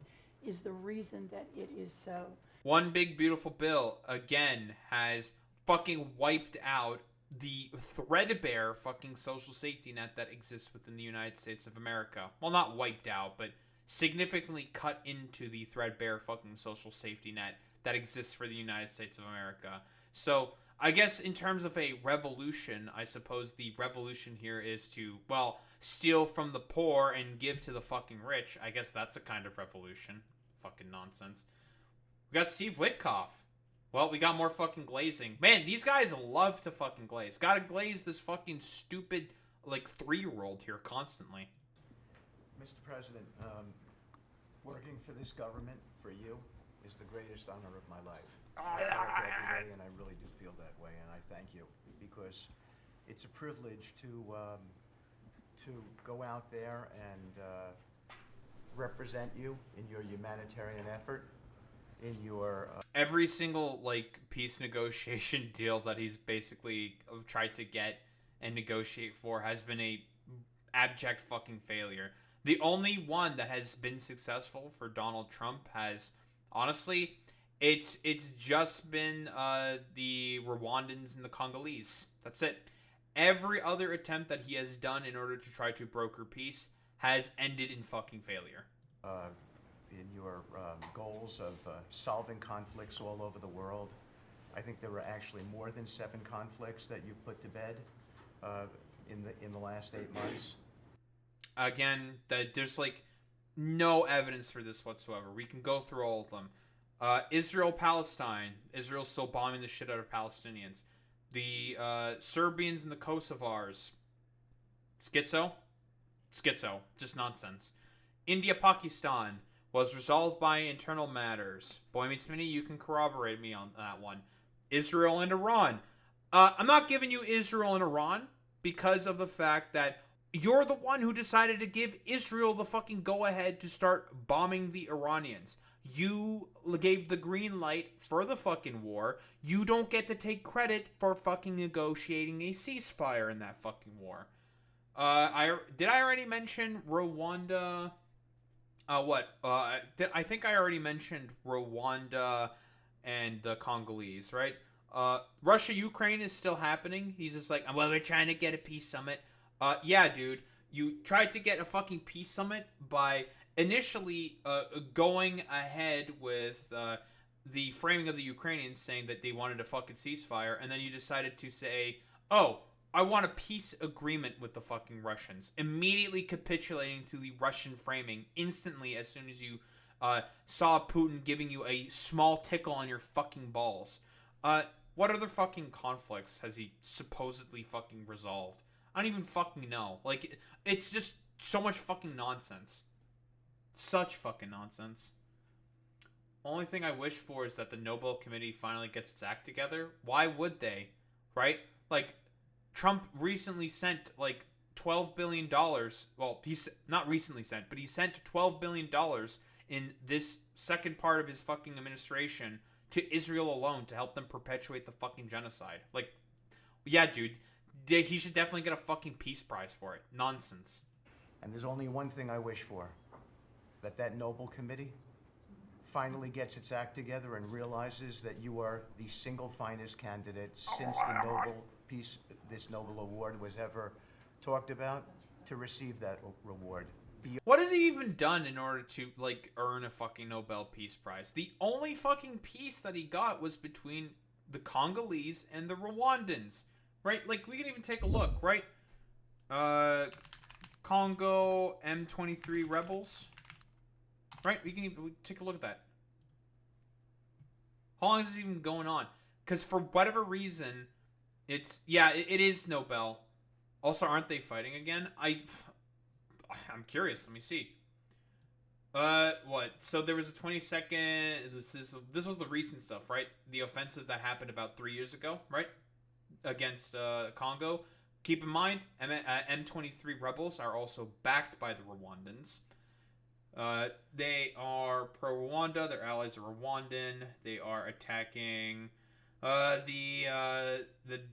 is the reason that it is so. One big beautiful bill again has fucking wiped out the threadbare fucking social safety net that exists within the United States of America. Well, not wiped out, but significantly cut into the threadbare fucking social safety net that exists for the United States of America. So I guess in terms of a revolution, I suppose the revolution here is to, well, steal from the poor and give to the fucking rich. I guess that's a kind of revolution. Fucking nonsense. We got Steve Witkoff. Well, we got more fucking glazing. Man, these guys love to fucking glaze. Gotta glaze this fucking stupid, like, 3-year-old here constantly. Mr. President, working for this government, for you, is the greatest honor of my life. I feel it every day, and I really do feel that way, and I thank you, because it's a privilege to go out there and represent you in your humanitarian effort, in your... Every single, like, peace negotiation deal that he's basically tried to get and negotiate for has been a abject fucking failure. The only one that has been successful for Donald Trump has, honestly, it's just been the Rwandans and the Congolese. That's it. Every other attempt that he has done in order to try to broker peace has ended in fucking failure. In your goals of solving conflicts all over the world, I think there were actually more than 7 conflicts that you've put to bed in the last 8 months. Again, there's like no evidence for this whatsoever. We can go through all of them. Israel-Palestine. Israel's still bombing the shit out of Palestinians. The Serbians and the Kosovars. Schizo? Just nonsense. India-Pakistan was resolved by internal matters. Boy Meets Minnie, you can corroborate me on that one. Israel and Iran. I'm not giving you Israel and Iran because of the fact that you're the one who decided to give Israel the fucking go-ahead to start bombing the Iranians. You gave the green light for the fucking war. You don't get to take credit for fucking negotiating a ceasefire in that fucking war. Did I already mention Rwanda? I think I already mentioned Rwanda and the Congolese, right? Russia-Ukraine is still happening. He's just like, well, we're trying to get a peace summit. Yeah, dude. You tried to get a fucking peace summit by initially going ahead with the framing of the Ukrainians saying that they wanted a fucking ceasefire, and then you decided to say, oh, I want a peace agreement with the fucking Russians. Immediately capitulating to the Russian framing instantly as soon as you saw Putin giving you a small tickle on your fucking balls. What other fucking conflicts has he supposedly fucking resolved? I don't even fucking know. Like, it's just so much fucking nonsense. Such fucking nonsense. Only thing I wish for is that the Nobel Committee finally gets its act together. Why would they? Right? Like, Trump recently sent, like, $12 billion. Well, he's not recently sent, but he sent $12 billion in this second part of his fucking administration to Israel alone to help them perpetuate the fucking genocide. Like, yeah, dude. He should definitely get a fucking peace prize for it. Nonsense. And there's only one thing I wish for. That Nobel Committee finally gets its act together and realizes that you are the single finest candidate since this Nobel Award was ever talked about to receive that reward. What has he even done in order to, like, earn a fucking Nobel Peace Prize? The only fucking peace that he got was between the Congolese and the Rwandans. Right? Like, we can even take a look, right? Congo M23 rebels. Right? We take a look at that. How long is this even going on? Because for whatever reason, it is Nobel. Also, aren't they fighting again? I'm curious. Let me see. What? So there was a 22nd. This was the recent stuff, right? The offensive that happened about 3 years ago, right? Against Congo. Keep in mind, M23 rebels are also backed by the Rwandans. They are pro-Rwanda. Their allies are Rwandan. They are attacking the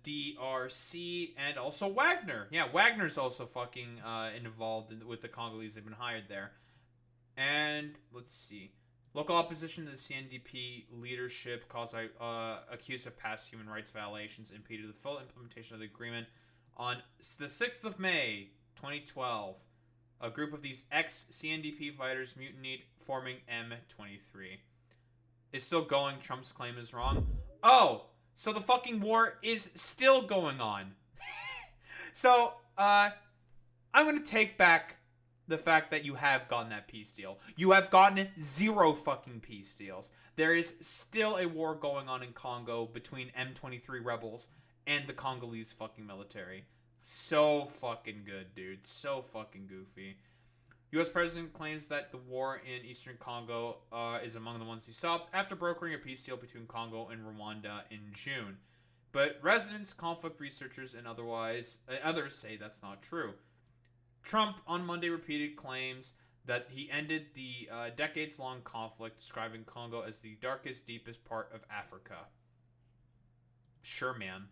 DRC and also Wagner. Yeah, Wagner's also fucking involved with the Congolese. They've been hired there. And let's see. Local opposition to the CNDP leadership accused of past human rights violations impeded the full implementation of the agreement. On the 6th of May, 2012, a group of these ex-CNDP fighters mutinied, forming M23. It's still going. Trump's claim is wrong. Oh, so the fucking war is still going on. So, I'm going to take back the fact that you have gotten that peace deal. You have gotten 0 fucking peace deals. There is still a war going on in Congo between M23 rebels and the Congolese fucking military. So fucking good, dude. So fucking goofy. U.S. President claims that the war in eastern Congo is among the ones he stopped after brokering a peace deal between Congo and Rwanda in June. But residents, conflict researchers, and others say that's not true. Trump on Monday repeated claims that he ended the decades-long conflict, describing Congo as the darkest, deepest part of Africa. Sure, man.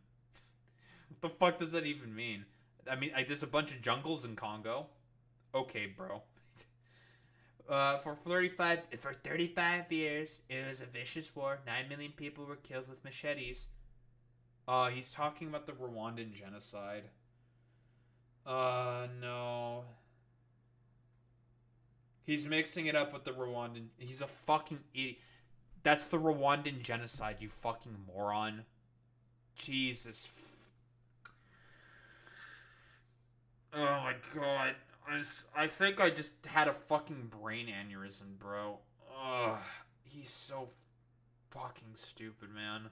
What the fuck does that even mean? I mean, there's a bunch of jungles in Congo. Okay, bro. For 35 years, it was a vicious war. 9 million people were killed with machetes. He's talking about the Rwandan genocide. No. He's mixing it up with the Rwandan. He's a fucking idiot. That's the Rwandan genocide, you fucking moron. Jesus. Oh my god. I think I just had a fucking brain aneurysm, bro. Ugh. He's so fucking stupid, man.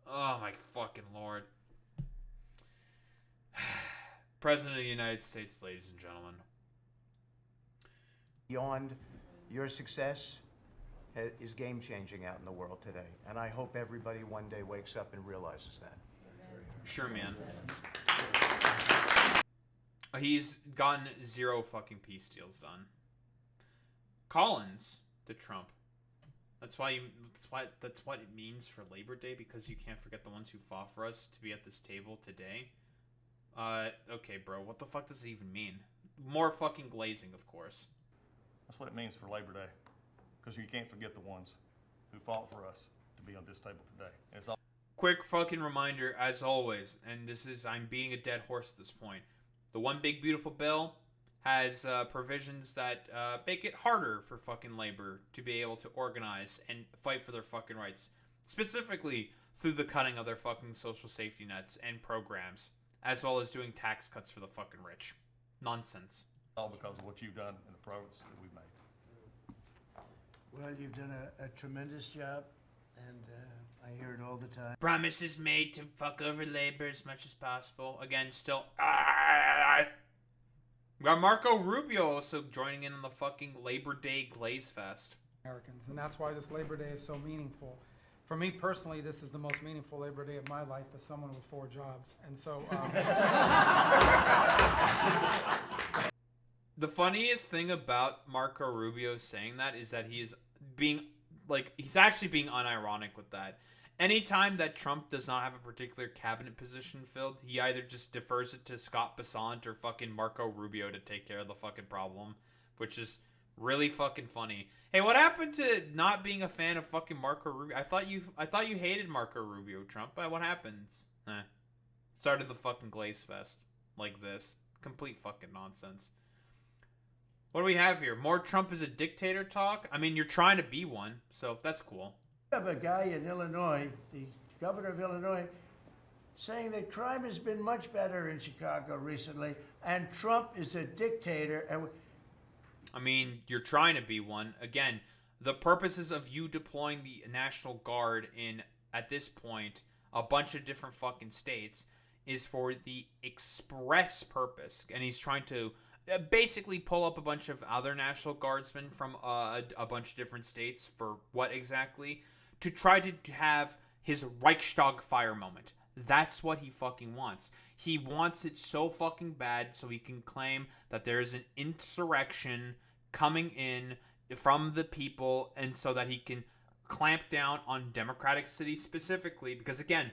Oh my fucking lord. President of the United States, ladies and gentlemen. Beyond your success is game-changing out in the world today. And I hope everybody one day wakes up and realizes that. Sure, man. He's gotten 0 fucking peace deals done. Collins to Trump. That's what it means for Labor Day, because you can't forget the ones who fought for us to be at this table today. Okay, bro, what the fuck does it even mean? More fucking glazing, of course. That's what it means for Labor Day, because you can't forget the ones who fought for us to be on this table today. And it's all Quick fucking reminder, as always, and I'm beating a dead horse at this point. The One Big Beautiful Bill has provisions that make it harder for fucking labor to be able to organize and fight for their fucking rights. Specifically through the cutting of their fucking social safety nets and programs, as well as doing tax cuts for the fucking rich. Nonsense. all because of what you've done and the progress that we've made. Well, you've done a tremendous job, and I hear it all the time. Promises made to fuck over labor as much as possible. Again, still. We got Marco Rubio also joining in on the fucking Labor Day Glaze Fest. Americans, and that's why this Labor Day is so meaningful. For me personally, this is the most meaningful Labor Day of my life as someone with 4 jobs, and so. The funniest thing about Marco Rubio saying that is that he is being, he's actually being unironic with that. Anytime that Trump does not have a particular cabinet position filled, he either just defers it to Scott Bessent or fucking Marco Rubio to take care of the fucking problem, which is really fucking funny. Hey, what happened to not being a fan of fucking Marco Rubio? I thought you hated Marco Rubio, Trump. What happens? Started the fucking Glaze Fest like this. Complete fucking nonsense. What do we have here? More Trump is a dictator talk? I mean, you're trying to be one, so that's cool. We have a guy in Illinois, the governor of Illinois, saying that crime has been much better in Chicago recently, and Trump is a dictator. And I mean, you're trying to be one. Again, the purposes of you deploying the National Guard in, at this point, a bunch of different fucking states is for the express purpose, and he's trying to basically pull up a bunch of other National Guardsmen from a bunch of different states. For what exactly? To try to have his Reichstag fire moment. That's what he fucking wants. He wants it so fucking bad so he can claim that there's an insurrection coming in from the people, and so that he can clamp down on democratic cities specifically, because again,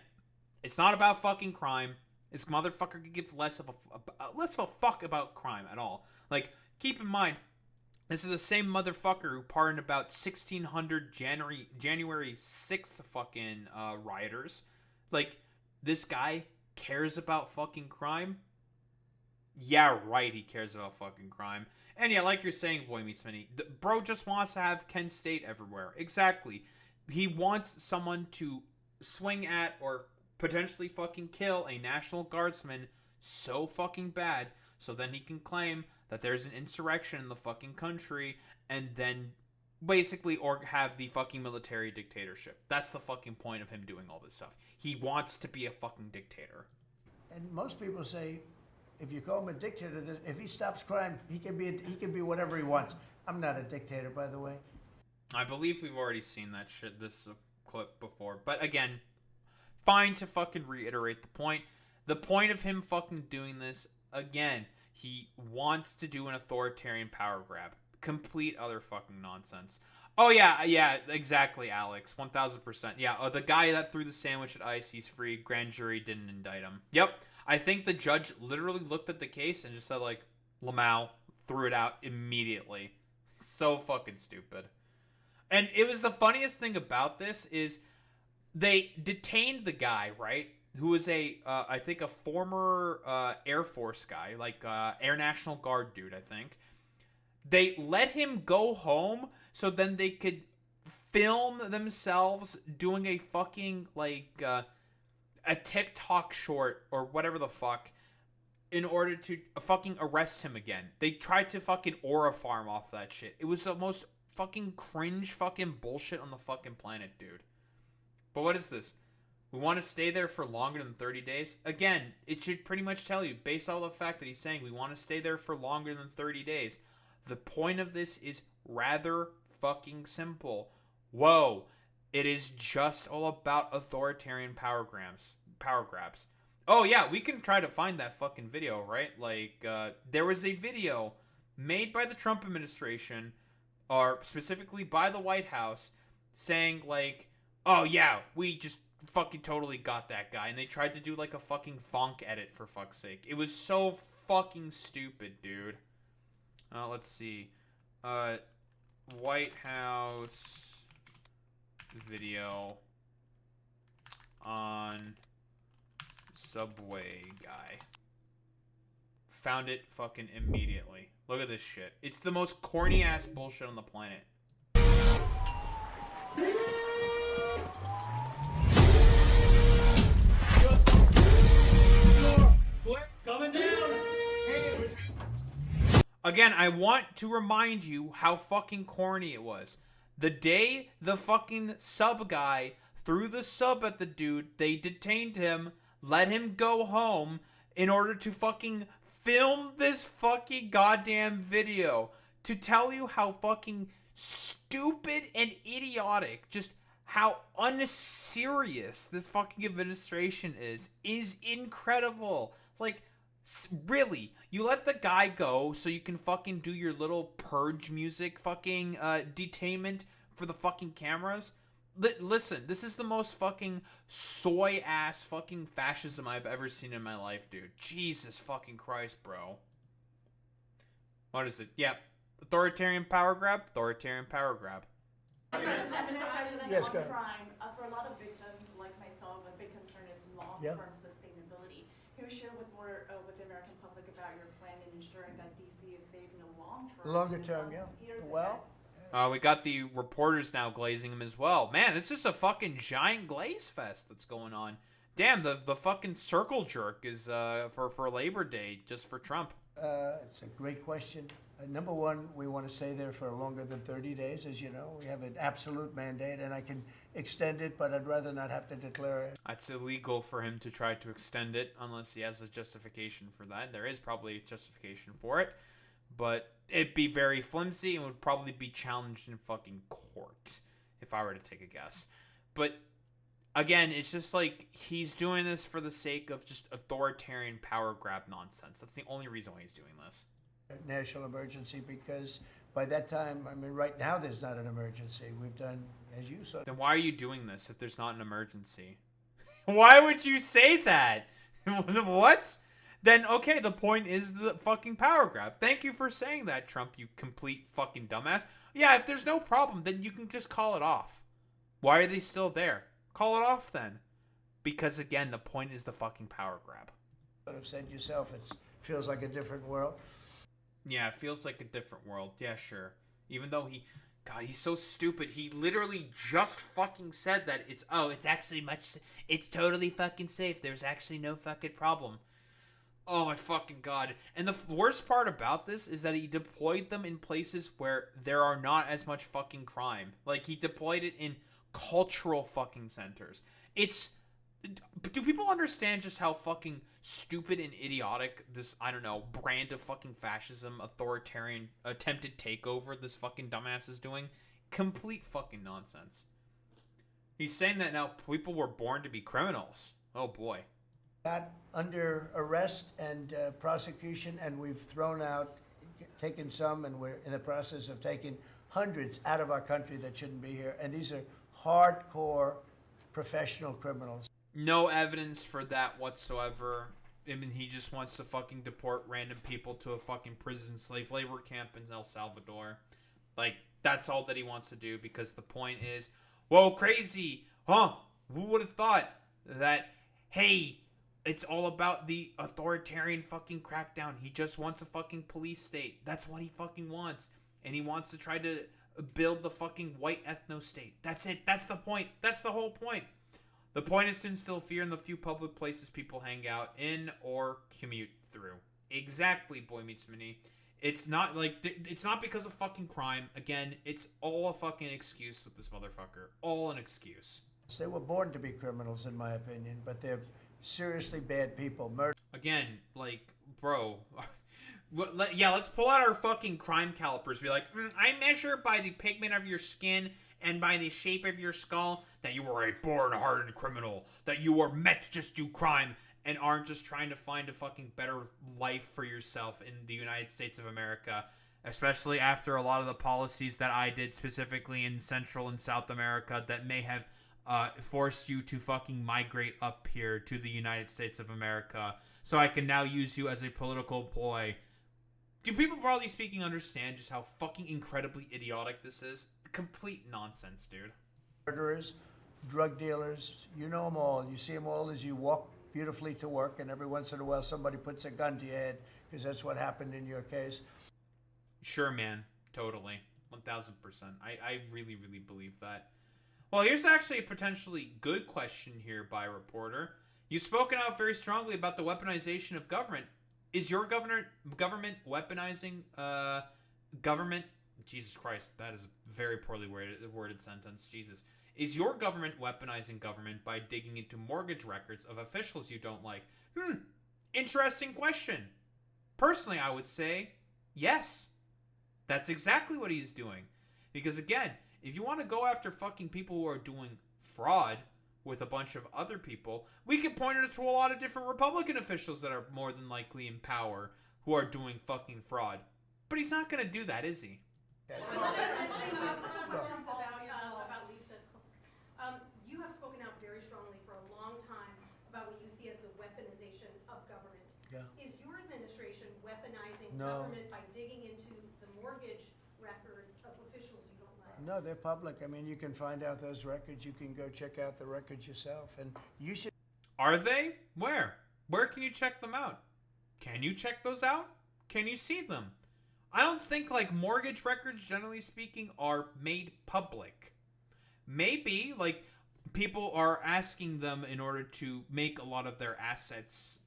it's not about fucking crime. This motherfucker could give less of a fuck about crime at all. Like, keep in mind, this is the same motherfucker who pardoned about 1,600 January 6th fucking rioters. Like, this guy cares about fucking crime? Yeah, right, he cares about fucking crime. And yeah, like you're saying, Boy Meets Mini, bro just wants to have Kent State everywhere. Exactly. He wants someone to swing at or potentially fucking kill a National Guardsman so fucking bad, so then he can claim that there's an insurrection in the fucking country, and then basically or have the fucking military dictatorship. That's the fucking point of him doing all this stuff. He wants to be a fucking dictator. And most people say, if you call him a dictator, if he stops crime, he can be whatever he wants. I'm not a dictator, by the way. I believe we've already seen that shit, this clip before. But again, fine to fucking reiterate the point. The point of him fucking doing this, again, he wants to do an authoritarian power grab. Complete other fucking nonsense. Oh yeah, exactly, Alex. 1000%. Yeah, the guy that threw the sandwich at ICE, he's free. Grand jury didn't indict him. Yep. I think the judge literally looked at the case and just said, like, Lamau, threw it out immediately. So fucking stupid. And it was the funniest thing about this is they detained the guy, right? Who was I think a former Air Force guy, like Air National Guard dude, I think. They let him go home so then they could film themselves doing a fucking, like, a TikTok short or whatever the fuck in order to fucking arrest him again. They tried to fucking aura farm off that shit. It was the most fucking cringe fucking bullshit on the fucking planet, dude. But what is this? We want to stay there for longer than 30 days? Again, it should pretty much tell you, based on the fact that he's saying we want to stay there for longer than 30 days. The point of this is rather fucking simple. Whoa. It is just all about authoritarian power grabs. Oh yeah, we can try to find that fucking video, right? Like, there was a video made by the Trump administration, or specifically by the White House, saying like, oh yeah, we just fucking totally got that guy. And they tried to do like a fucking funk edit, for fuck's sake. It was so fucking stupid, dude. Let's see. White House video on subway guy. Found it fucking immediately. Look at this shit. It's the most corny ass bullshit on the planet. Coming down. Again, I want to remind you how fucking corny it was. The day the fucking sub guy threw the sub at the dude, they detained him, let him go home in order to fucking film this fucking goddamn video to tell you how fucking stupid and idiotic, just how unserious this fucking administration is incredible. Like, really, you let the guy go so you can fucking do your little purge music fucking detainment for the fucking cameras? Listen, this is the most fucking soy ass fucking fascism I've ever seen in my life, dude. Jesus fucking Christ, bro. What is it? Yeah, authoritarian power grab. Authoritarian power grab. Mr. President, Yes, on go ahead. crime, for a lot of victims like myself, a big concern is long-term sustainability. Can you share with the American public about your plan in ensuring that DC is safe in the long term? Longer term, yeah. Well, We got the reporters now glazing him as well. Man, this is a fucking giant glaze fest that's going on. Damn, the fucking circle jerk is for Labor Day just for Trump. It's a great question. Number one, we want to stay there for longer than 30 days. As you know, we have an absolute mandate, and I can extend it, but I'd rather not have to declare it. It's illegal for him to try to extend it unless he has a justification for that. There is probably a justification for it, but it'd be very flimsy and would probably be challenged in fucking court if I were to take a guess. But again, it's just like he's doing this for the sake of just authoritarian power grab nonsense. That's the only reason why he's doing this. National emergency, because by that time, I mean, right now there's not an emergency. We've done, as you said. Then why are you doing this if there's not an emergency? Why would you say that? What? Then, okay, the point is the fucking power grab. Thank you for saying that, Trump, you complete fucking dumbass. Yeah, if there's no problem, then you can just call it off. Why are they still there? Call it off then. Because, again, the point is the fucking power grab. Sort of said yourself, it feels like a different world. Yeah, it feels like a different world. Yeah, sure. Even though God, he's so stupid. He literally just fucking said that it's totally fucking safe. There's actually no fucking problem. Oh my fucking God. And the worst part about this is that he deployed them in places where there are not as much fucking crime. Like, he deployed it in cultural fucking centers. Do people understand just how fucking stupid and idiotic this, I don't know, brand of fucking fascism, authoritarian, attempted takeover this fucking dumbass is doing? Complete fucking nonsense. He's saying that now people were born to be criminals. Oh boy. Got under arrest and prosecution, and we've taken some, and we're in the process of taking hundreds out of our country that shouldn't be here. And these are hardcore professional criminals. No evidence for that whatsoever. I mean, he just wants to fucking deport random people to a fucking prison slave labor camp in El Salvador. Like, that's all that he wants to do, because the point is, whoa, crazy, huh? Who would have thought that, hey, it's all about the authoritarian fucking crackdown. He just wants a fucking police state. That's what he fucking wants. And he wants to try to build the fucking white ethno-state. That's it. That's the point. That's the whole point. The point is to instill fear in the few public places people hang out in or commute through. Exactly, Boy Meets Mini. It's not like, it's not because of fucking crime. Again, it's all a fucking excuse with this motherfucker. All an excuse. They were born to be criminals, in my opinion, but they're seriously bad people. Again, like, bro, yeah, let's pull out our fucking crime calipers. Be like, I measure by the pigment of your skin and by the shape of your skull that you were a born-hardened criminal, that you were meant to just do crime and aren't just trying to find a fucking better life for yourself in the United States of America, especially after a lot of the policies that I did specifically in Central and South America that may have forced you to fucking migrate up here to the United States of America so I can now use you as a political ploy. Do people, broadly speaking, understand just how fucking incredibly idiotic this is? Complete nonsense, dude. Murderers, drug dealers, you know them all. You see them all as you walk beautifully to work, and every once in a while somebody puts a gun to your head, because that's what happened in your case. Sure, man. Totally. 1000%. I really, really believe that. Well, here's actually a potentially good question here by a reporter. You've spoken out very strongly about the weaponization of government. Is your government weaponizing government? Jesus Christ, that is a very poorly worded sentence. Jesus. Is your government weaponizing government by digging into mortgage records of officials you don't like? Interesting question. Personally, I would say yes. That's exactly what he's doing. Because again, if you want to go after fucking people who are doing fraud with a bunch of other people, we can point it to a lot of different Republican officials that are more than likely in power who are doing fucking fraud. But he's not going to do that, is he? You have spoken out very strongly for a long time about what you see as the weaponization of government. Yeah. Is your administration weaponizing No. government by digging into the mortgage records of officials you don't like? No, they're public. I mean, you can find out those records. You can go check out the records yourself, and you should. Are they? Where? Where can you check them out? Can you check those out? Can you see them? I don't think, like, mortgage records, generally speaking, are made public. Maybe, like, people are asking them in order to make a lot of their assets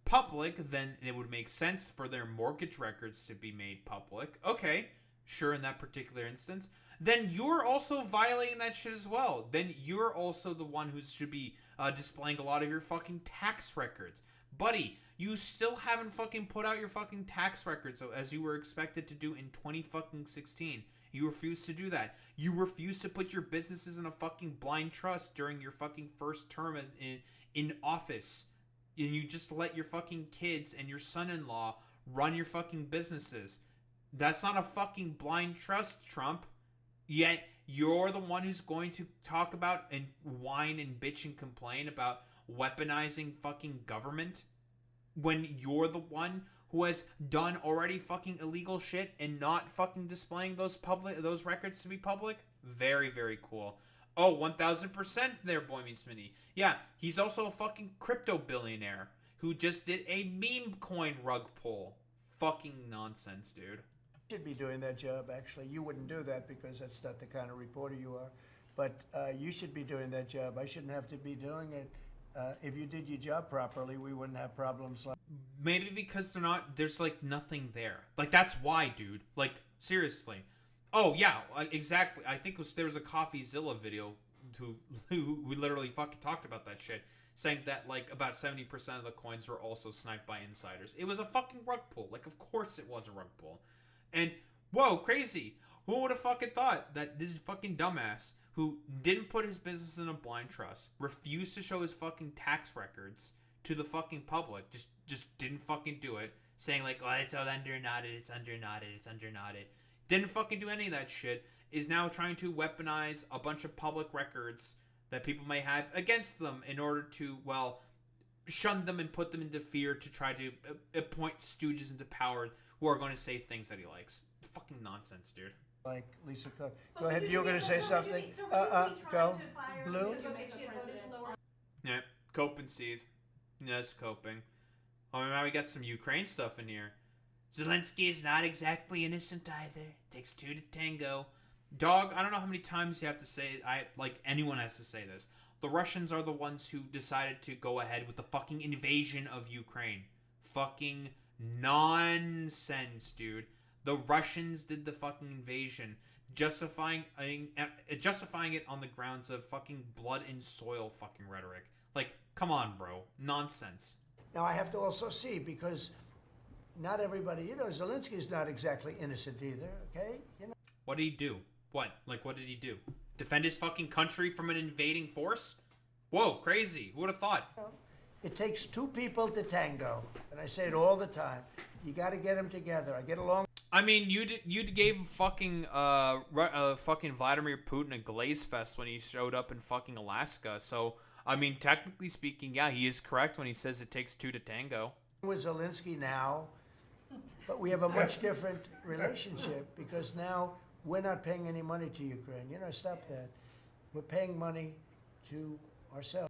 public, then it would make sense for their mortgage records to be made public. Okay, sure, in that particular instance. Then you're also violating that shit as well. Then you're also the one who should be displaying a lot of your fucking tax records. Buddy, you still haven't fucking put out your fucking tax records as you were expected to do in 2016. You refuse to do that. You refuse to put your businesses in a fucking blind trust during your fucking first term in office. And you just let your fucking kids and your son-in-law run your fucking businesses. That's not a fucking blind trust, Trump. Yet you're the one who's going to talk about and whine and bitch and complain about weaponizing fucking government when you're the one who has done already fucking illegal shit and not fucking displaying those records to be public. Very, very cool. Oh, 1000% there, Boy Meets Mini. Yeah, he's also a fucking crypto billionaire who just did a meme coin rug pull. Fucking nonsense, dude. Should be doing that job, actually. You wouldn't do that because that's not the kind of reporter you are. But you should be doing that job. I shouldn't have to be doing it. If you did your job properly, we wouldn't have problems like... Maybe because there's like nothing there. Like, that's why, dude. Like, seriously. Oh, yeah, exactly. I think there was a CoffeeZilla video who literally fucking talked about that shit, saying that, like, about 70% of the coins were also sniped by insiders. It was a fucking rug pull. Like, of course it was a rug pull. And, whoa, crazy. Who would have fucking thought that this fucking dumbass who didn't put his business in a blind trust, refused to show his fucking tax records to the fucking public, just didn't fucking do it, saying like, oh, it's all underknotted, it's underknotted. Didn't fucking do any of that shit, is now trying to weaponize a bunch of public records that people may have against them in order to, well, shun them and put them into fear to try to appoint stooges into power who are going to say things that he likes. Fucking nonsense, dude. Like Lisa Cook. Go ahead, you were going to say something? Go. Blue? Yeah, cope and seethe. Yes, coping. Oh, now we got some Ukraine stuff in here. Zelensky is not exactly innocent either. Takes two to tango. Dog, I don't know how many times you have to say it. Anyone has to say this. The Russians are the ones who decided to go ahead with the fucking invasion of Ukraine. Fucking nonsense, dude. The Russians did the fucking invasion, justifying it on the grounds of fucking blood and soil fucking rhetoric. Like, come on, bro. Nonsense. Now, I have to also see, because not everybody, Zelensky's not exactly innocent either, okay? What did he do? What did he do? Defend his fucking country from an invading force? Whoa, crazy. Who would have thought? It takes two people to tango, and I say it all the time. You got to get them together. I get along. I mean, you gave fucking fucking Vladimir Putin a GLAZE fest when he showed up in fucking Alaska. So, I mean, technically speaking, yeah, he is correct when he says it takes two to tango. With Zelensky now, but we have a much different relationship because now we're not paying any money to Ukraine. Stop that. We're paying money to ourselves.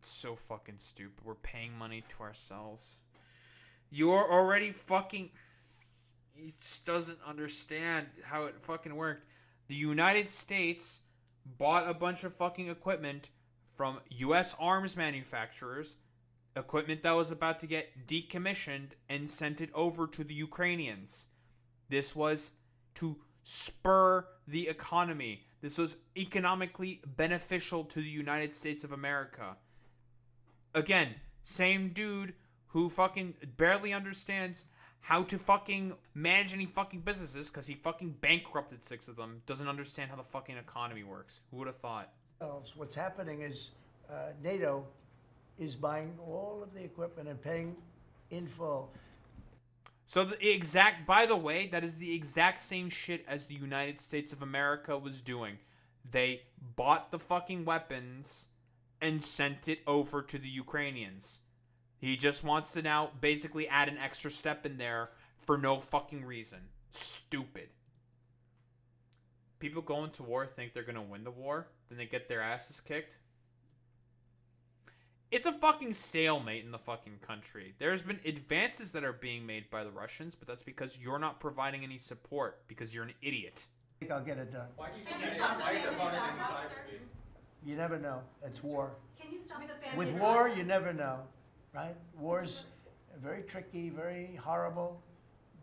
So fucking stupid. We're paying money to ourselves. You're already fucking... He just doesn't understand how it fucking worked. The United States bought a bunch of fucking equipment from U.S. arms manufacturers, equipment that was about to get decommissioned, and sent it over to the Ukrainians. This was to spur the economy. This was economically beneficial to the United States of America. Again, same dude who fucking barely understands how to fucking manage any fucking businesses because he fucking bankrupted 6 of them, doesn't understand how the fucking economy works. Who would have thought? What's happening is NATO is buying all of the equipment and paying in full. So by the way, that is the exact same shit as the United States of America was doing. They bought the fucking weapons and sent it over to the Ukrainians. He just wants to now basically add an extra step in there for no fucking reason. Stupid. People going to war think they're going to win the war, then they get their asses kicked. It's a fucking stalemate in the fucking country. There's been advances that are being made by the Russians, but that's because you're not providing any support, because you're an idiot. I think I'll get it done. Why do you think that is? Why is it harder than you thought it would be? You never know. It's war. Can you stop the family? With war, you never know, right? War's very tricky, very horrible,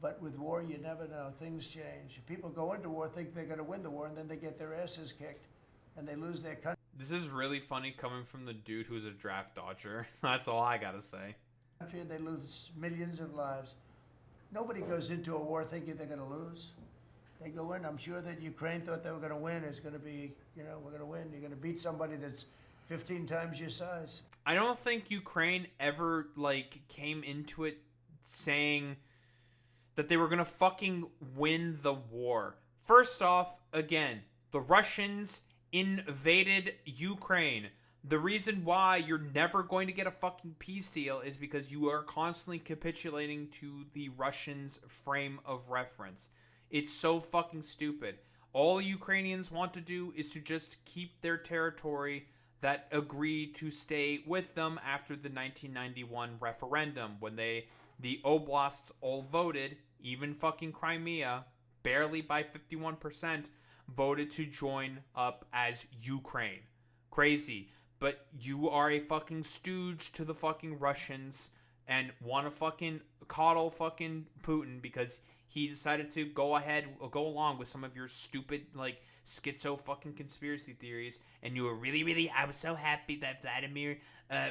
but with war, you never know. Things change. People go into war, think they're going to win the war, and then they get their asses kicked, and they lose their country. This is really funny coming from the dude who's a draft dodger. That's all I gotta say. And they lose millions of lives. Nobody goes into a war thinking they're going to lose. They go in. I'm sure that Ukraine thought they were going to win. It's going to be, we're going to win. You're going to beat somebody that's 15 times your size. I don't think Ukraine ever, came into it saying that they were gonna fucking win the war. First off, again, the Russians invaded Ukraine. The reason why you're never going to get a fucking peace deal is because you are constantly capitulating to the Russians' frame of reference. It's so fucking stupid. All Ukrainians want to do is to just keep their territory that agreed to stay with them after the 1991 referendum when the oblasts all voted, even fucking Crimea, barely by 51%, voted to join up as Ukraine. Crazy. But you are a fucking stooge to the fucking Russians and want to fucking coddle fucking Putin because he decided to go along with some of your stupid, schizo fucking conspiracy theories. And you were I was so happy that Vladimir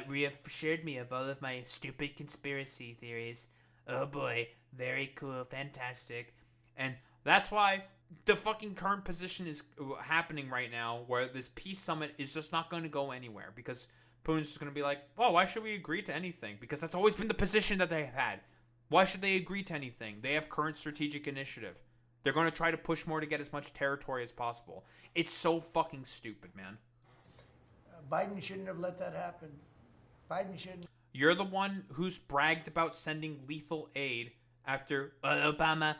reassured me of all of my stupid conspiracy theories. Oh boy, very cool, fantastic. And that's why the fucking current position is happening right now where this peace summit is just not going to go anywhere because Putin's just going to be like, well, why should we agree to anything? Because that's always been the position that they've had. Why should they agree to anything? They have current strategic initiative. They're going to try to push more to get as much territory as possible. It's so fucking stupid, man. Biden shouldn't have let that happen. Biden shouldn't. You're the one who's bragged about sending lethal aid after Obama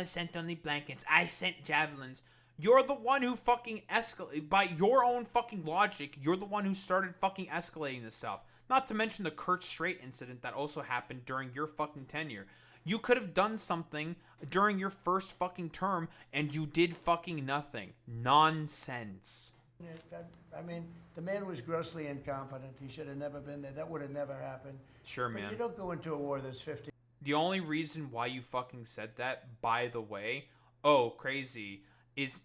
sent only blankets. I sent javelins. You're the one who fucking escalated. By your own fucking logic, you're the one who started fucking escalating this stuff. Not to mention the Kurt Strait incident that also happened during your fucking tenure. You could have done something during your first fucking term, and you did fucking nothing. Nonsense. I mean, the man was grossly incompetent. He should have never been there. That would have never happened. Sure, But man. you don't go into a war that's 50. The only reason why you fucking said that, by the way, crazy, is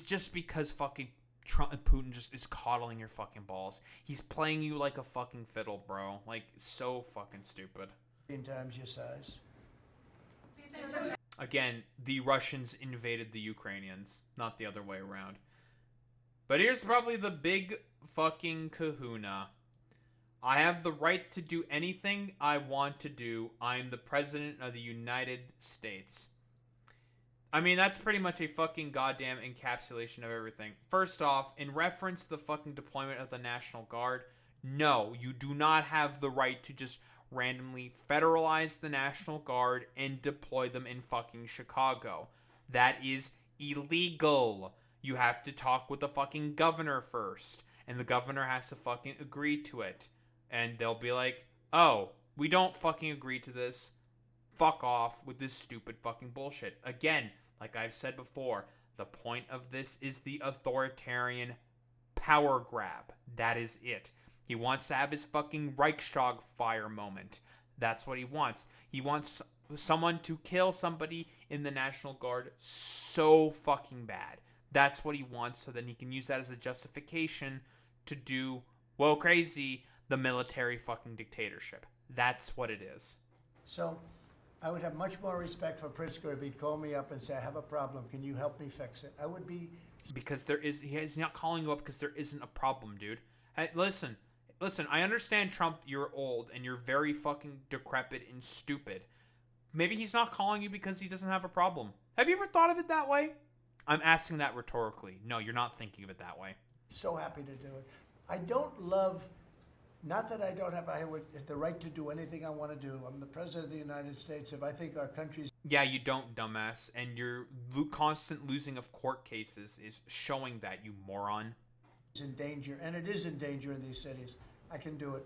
just because fucking Putin just is coddling your fucking balls. He's playing you like a fucking fiddle, bro. So fucking stupid. 15 times your size. Again, the Russians invaded the Ukrainians, not the other way around. But here's probably the big fucking kahuna. I have the right to do anything I want to do. I'm the President of the United States. I mean, that's pretty much a fucking goddamn encapsulation of everything. First off, in reference to the fucking deployment of the National Guard, no, you do not have the right to just randomly federalize the National Guard and deploy them in fucking Chicago. That is illegal. You have to talk with the fucking governor first, and the governor has to fucking agree to it. And they'll be like, oh, we don't fucking agree to this. Fuck off with this stupid fucking bullshit. Again, like I've said before, the point of this is the authoritarian power grab. That is it. He wants to have his fucking Reichstag fire moment. That's what he wants. He wants someone to kill somebody in the National Guard so fucking bad. That's what he wants, so then he can use that as a justification to do, well, crazy, the military fucking dictatorship. That's what it is. So I would have much more respect for Pritzker if he'd call me up and say, I have a problem. Can you help me fix it? I would be... Because he's not calling you up because there isn't a problem, dude. Hey, listen, I understand, Trump, you're old and you're very fucking decrepit and stupid. Maybe he's not calling you because he doesn't have a problem. Have you ever thought of it that way? I'm asking that rhetorically. No, you're not thinking of it that way. So happy to do it. I don't love... Not that I don't have the right to do anything I want to do. I'm the President of the United States. If I think our country's... Yeah, you don't, dumbass. And your constant losing of court cases is showing that, you moron. ...in danger, and it is in danger in these cities. I can do it.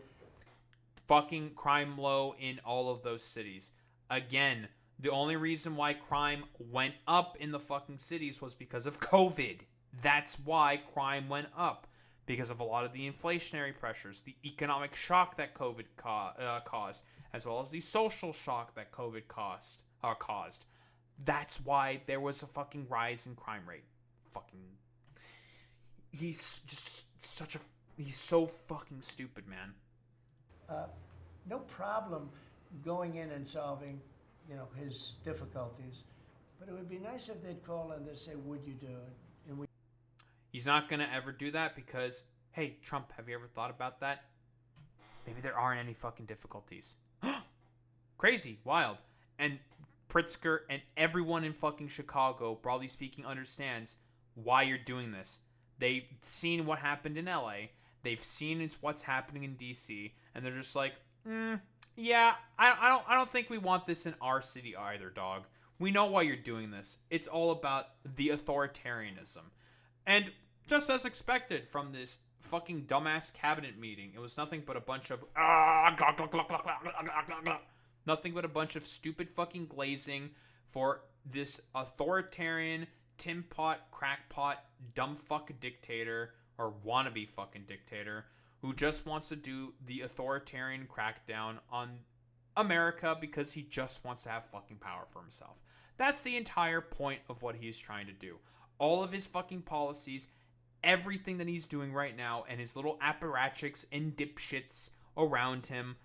Fucking crime low in all of those cities. Again, the only reason why crime went up in the fucking cities was because of COVID. That's why crime went up, because of a lot of the inflationary pressures, the economic shock that COVID caused, as well as the social shock that COVID caused. That's why there was a fucking rise in crime rate. He's just he's so fucking stupid, man. No problem going in and solving, his difficulties. But it would be nice if they'd call and they'd say, would you do it? And He's not going to ever do that because, hey, Trump, have you ever thought about that? Maybe there aren't any fucking difficulties. Crazy, wild. And Pritzker and everyone in fucking Chicago, broadly speaking, understands why you're doing this. They've seen what happened in LA. They've seen what's happening in DC, and they're just like, yeah, I don't think we want this in our city either, dog. We know why you're doing this. It's all about the authoritarianism. And just as expected from this fucking dumbass cabinet meeting, it was nothing but a bunch of nothing but a bunch of stupid fucking glazing for this authoritarian, tin pot, crackpot, dumb fuck dictator, or wannabe fucking dictator, who just wants to do the authoritarian crackdown on America because he just wants to have fucking power for himself. That's the entire point of what he's trying to do. All of his fucking policies, everything that he's doing right now, and his little apparatchiks and dipshits around him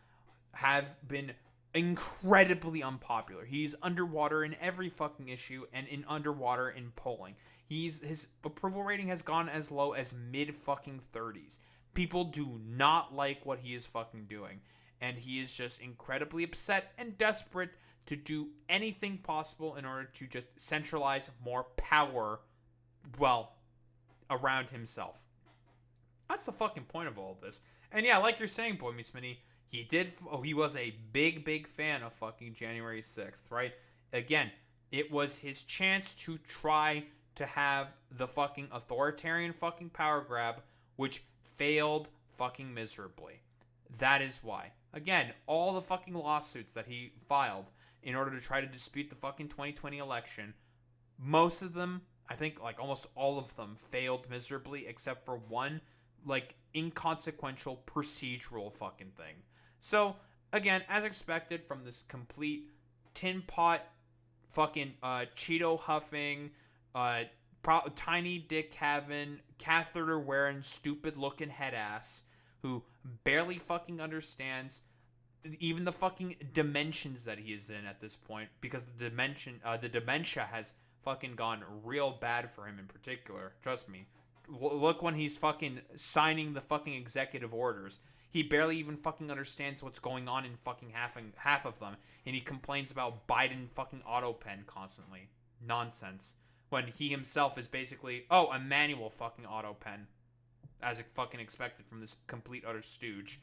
have been incredibly unpopular. He's underwater in every fucking issue and underwater in polling. His approval rating has gone as low as mid fucking 30s. People do not like what he is fucking doing, and he is just incredibly upset and desperate to do anything possible in order to just centralize more power, around himself. That's the fucking point of all of this. And yeah, like you're saying, Boy Meets Minnie, he was a big fan of fucking January 6th, right? Again, it was his chance to try to have the fucking authoritarian fucking power grab, which failed fucking miserably. That is why. Again, all the fucking lawsuits that he filed in order to try to dispute the fucking 2020 election, most of them, I think like almost all of them, failed miserably except for one like inconsequential procedural fucking thing. So, again, as expected from this complete tin pot fucking Cheeto huffing, tiny dick having, catheter wearing, stupid looking head ass who barely fucking understands even the fucking dimensions that he is in at this point, because the dementia has fucking gone real bad for him in particular. Trust me. Look when he's fucking signing the fucking executive orders. He barely even fucking understands what's going on in fucking half of them, and he complains about Biden fucking auto pen constantly. Nonsense. When he himself is basically, a manual fucking auto pen, as fucking expected from this complete utter stooge.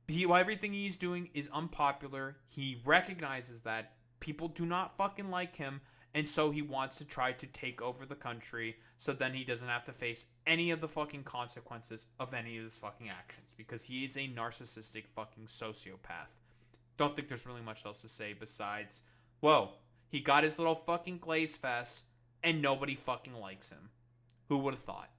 Everything he's doing is unpopular. He recognizes that people do not fucking like him, and so he wants to try to take over the country so then he doesn't have to face any of the fucking consequences of any of his fucking actions, because he is a narcissistic fucking sociopath. Don't think there's really much else to say besides, he got his little fucking glaze fest and nobody fucking likes him. Who would have thought?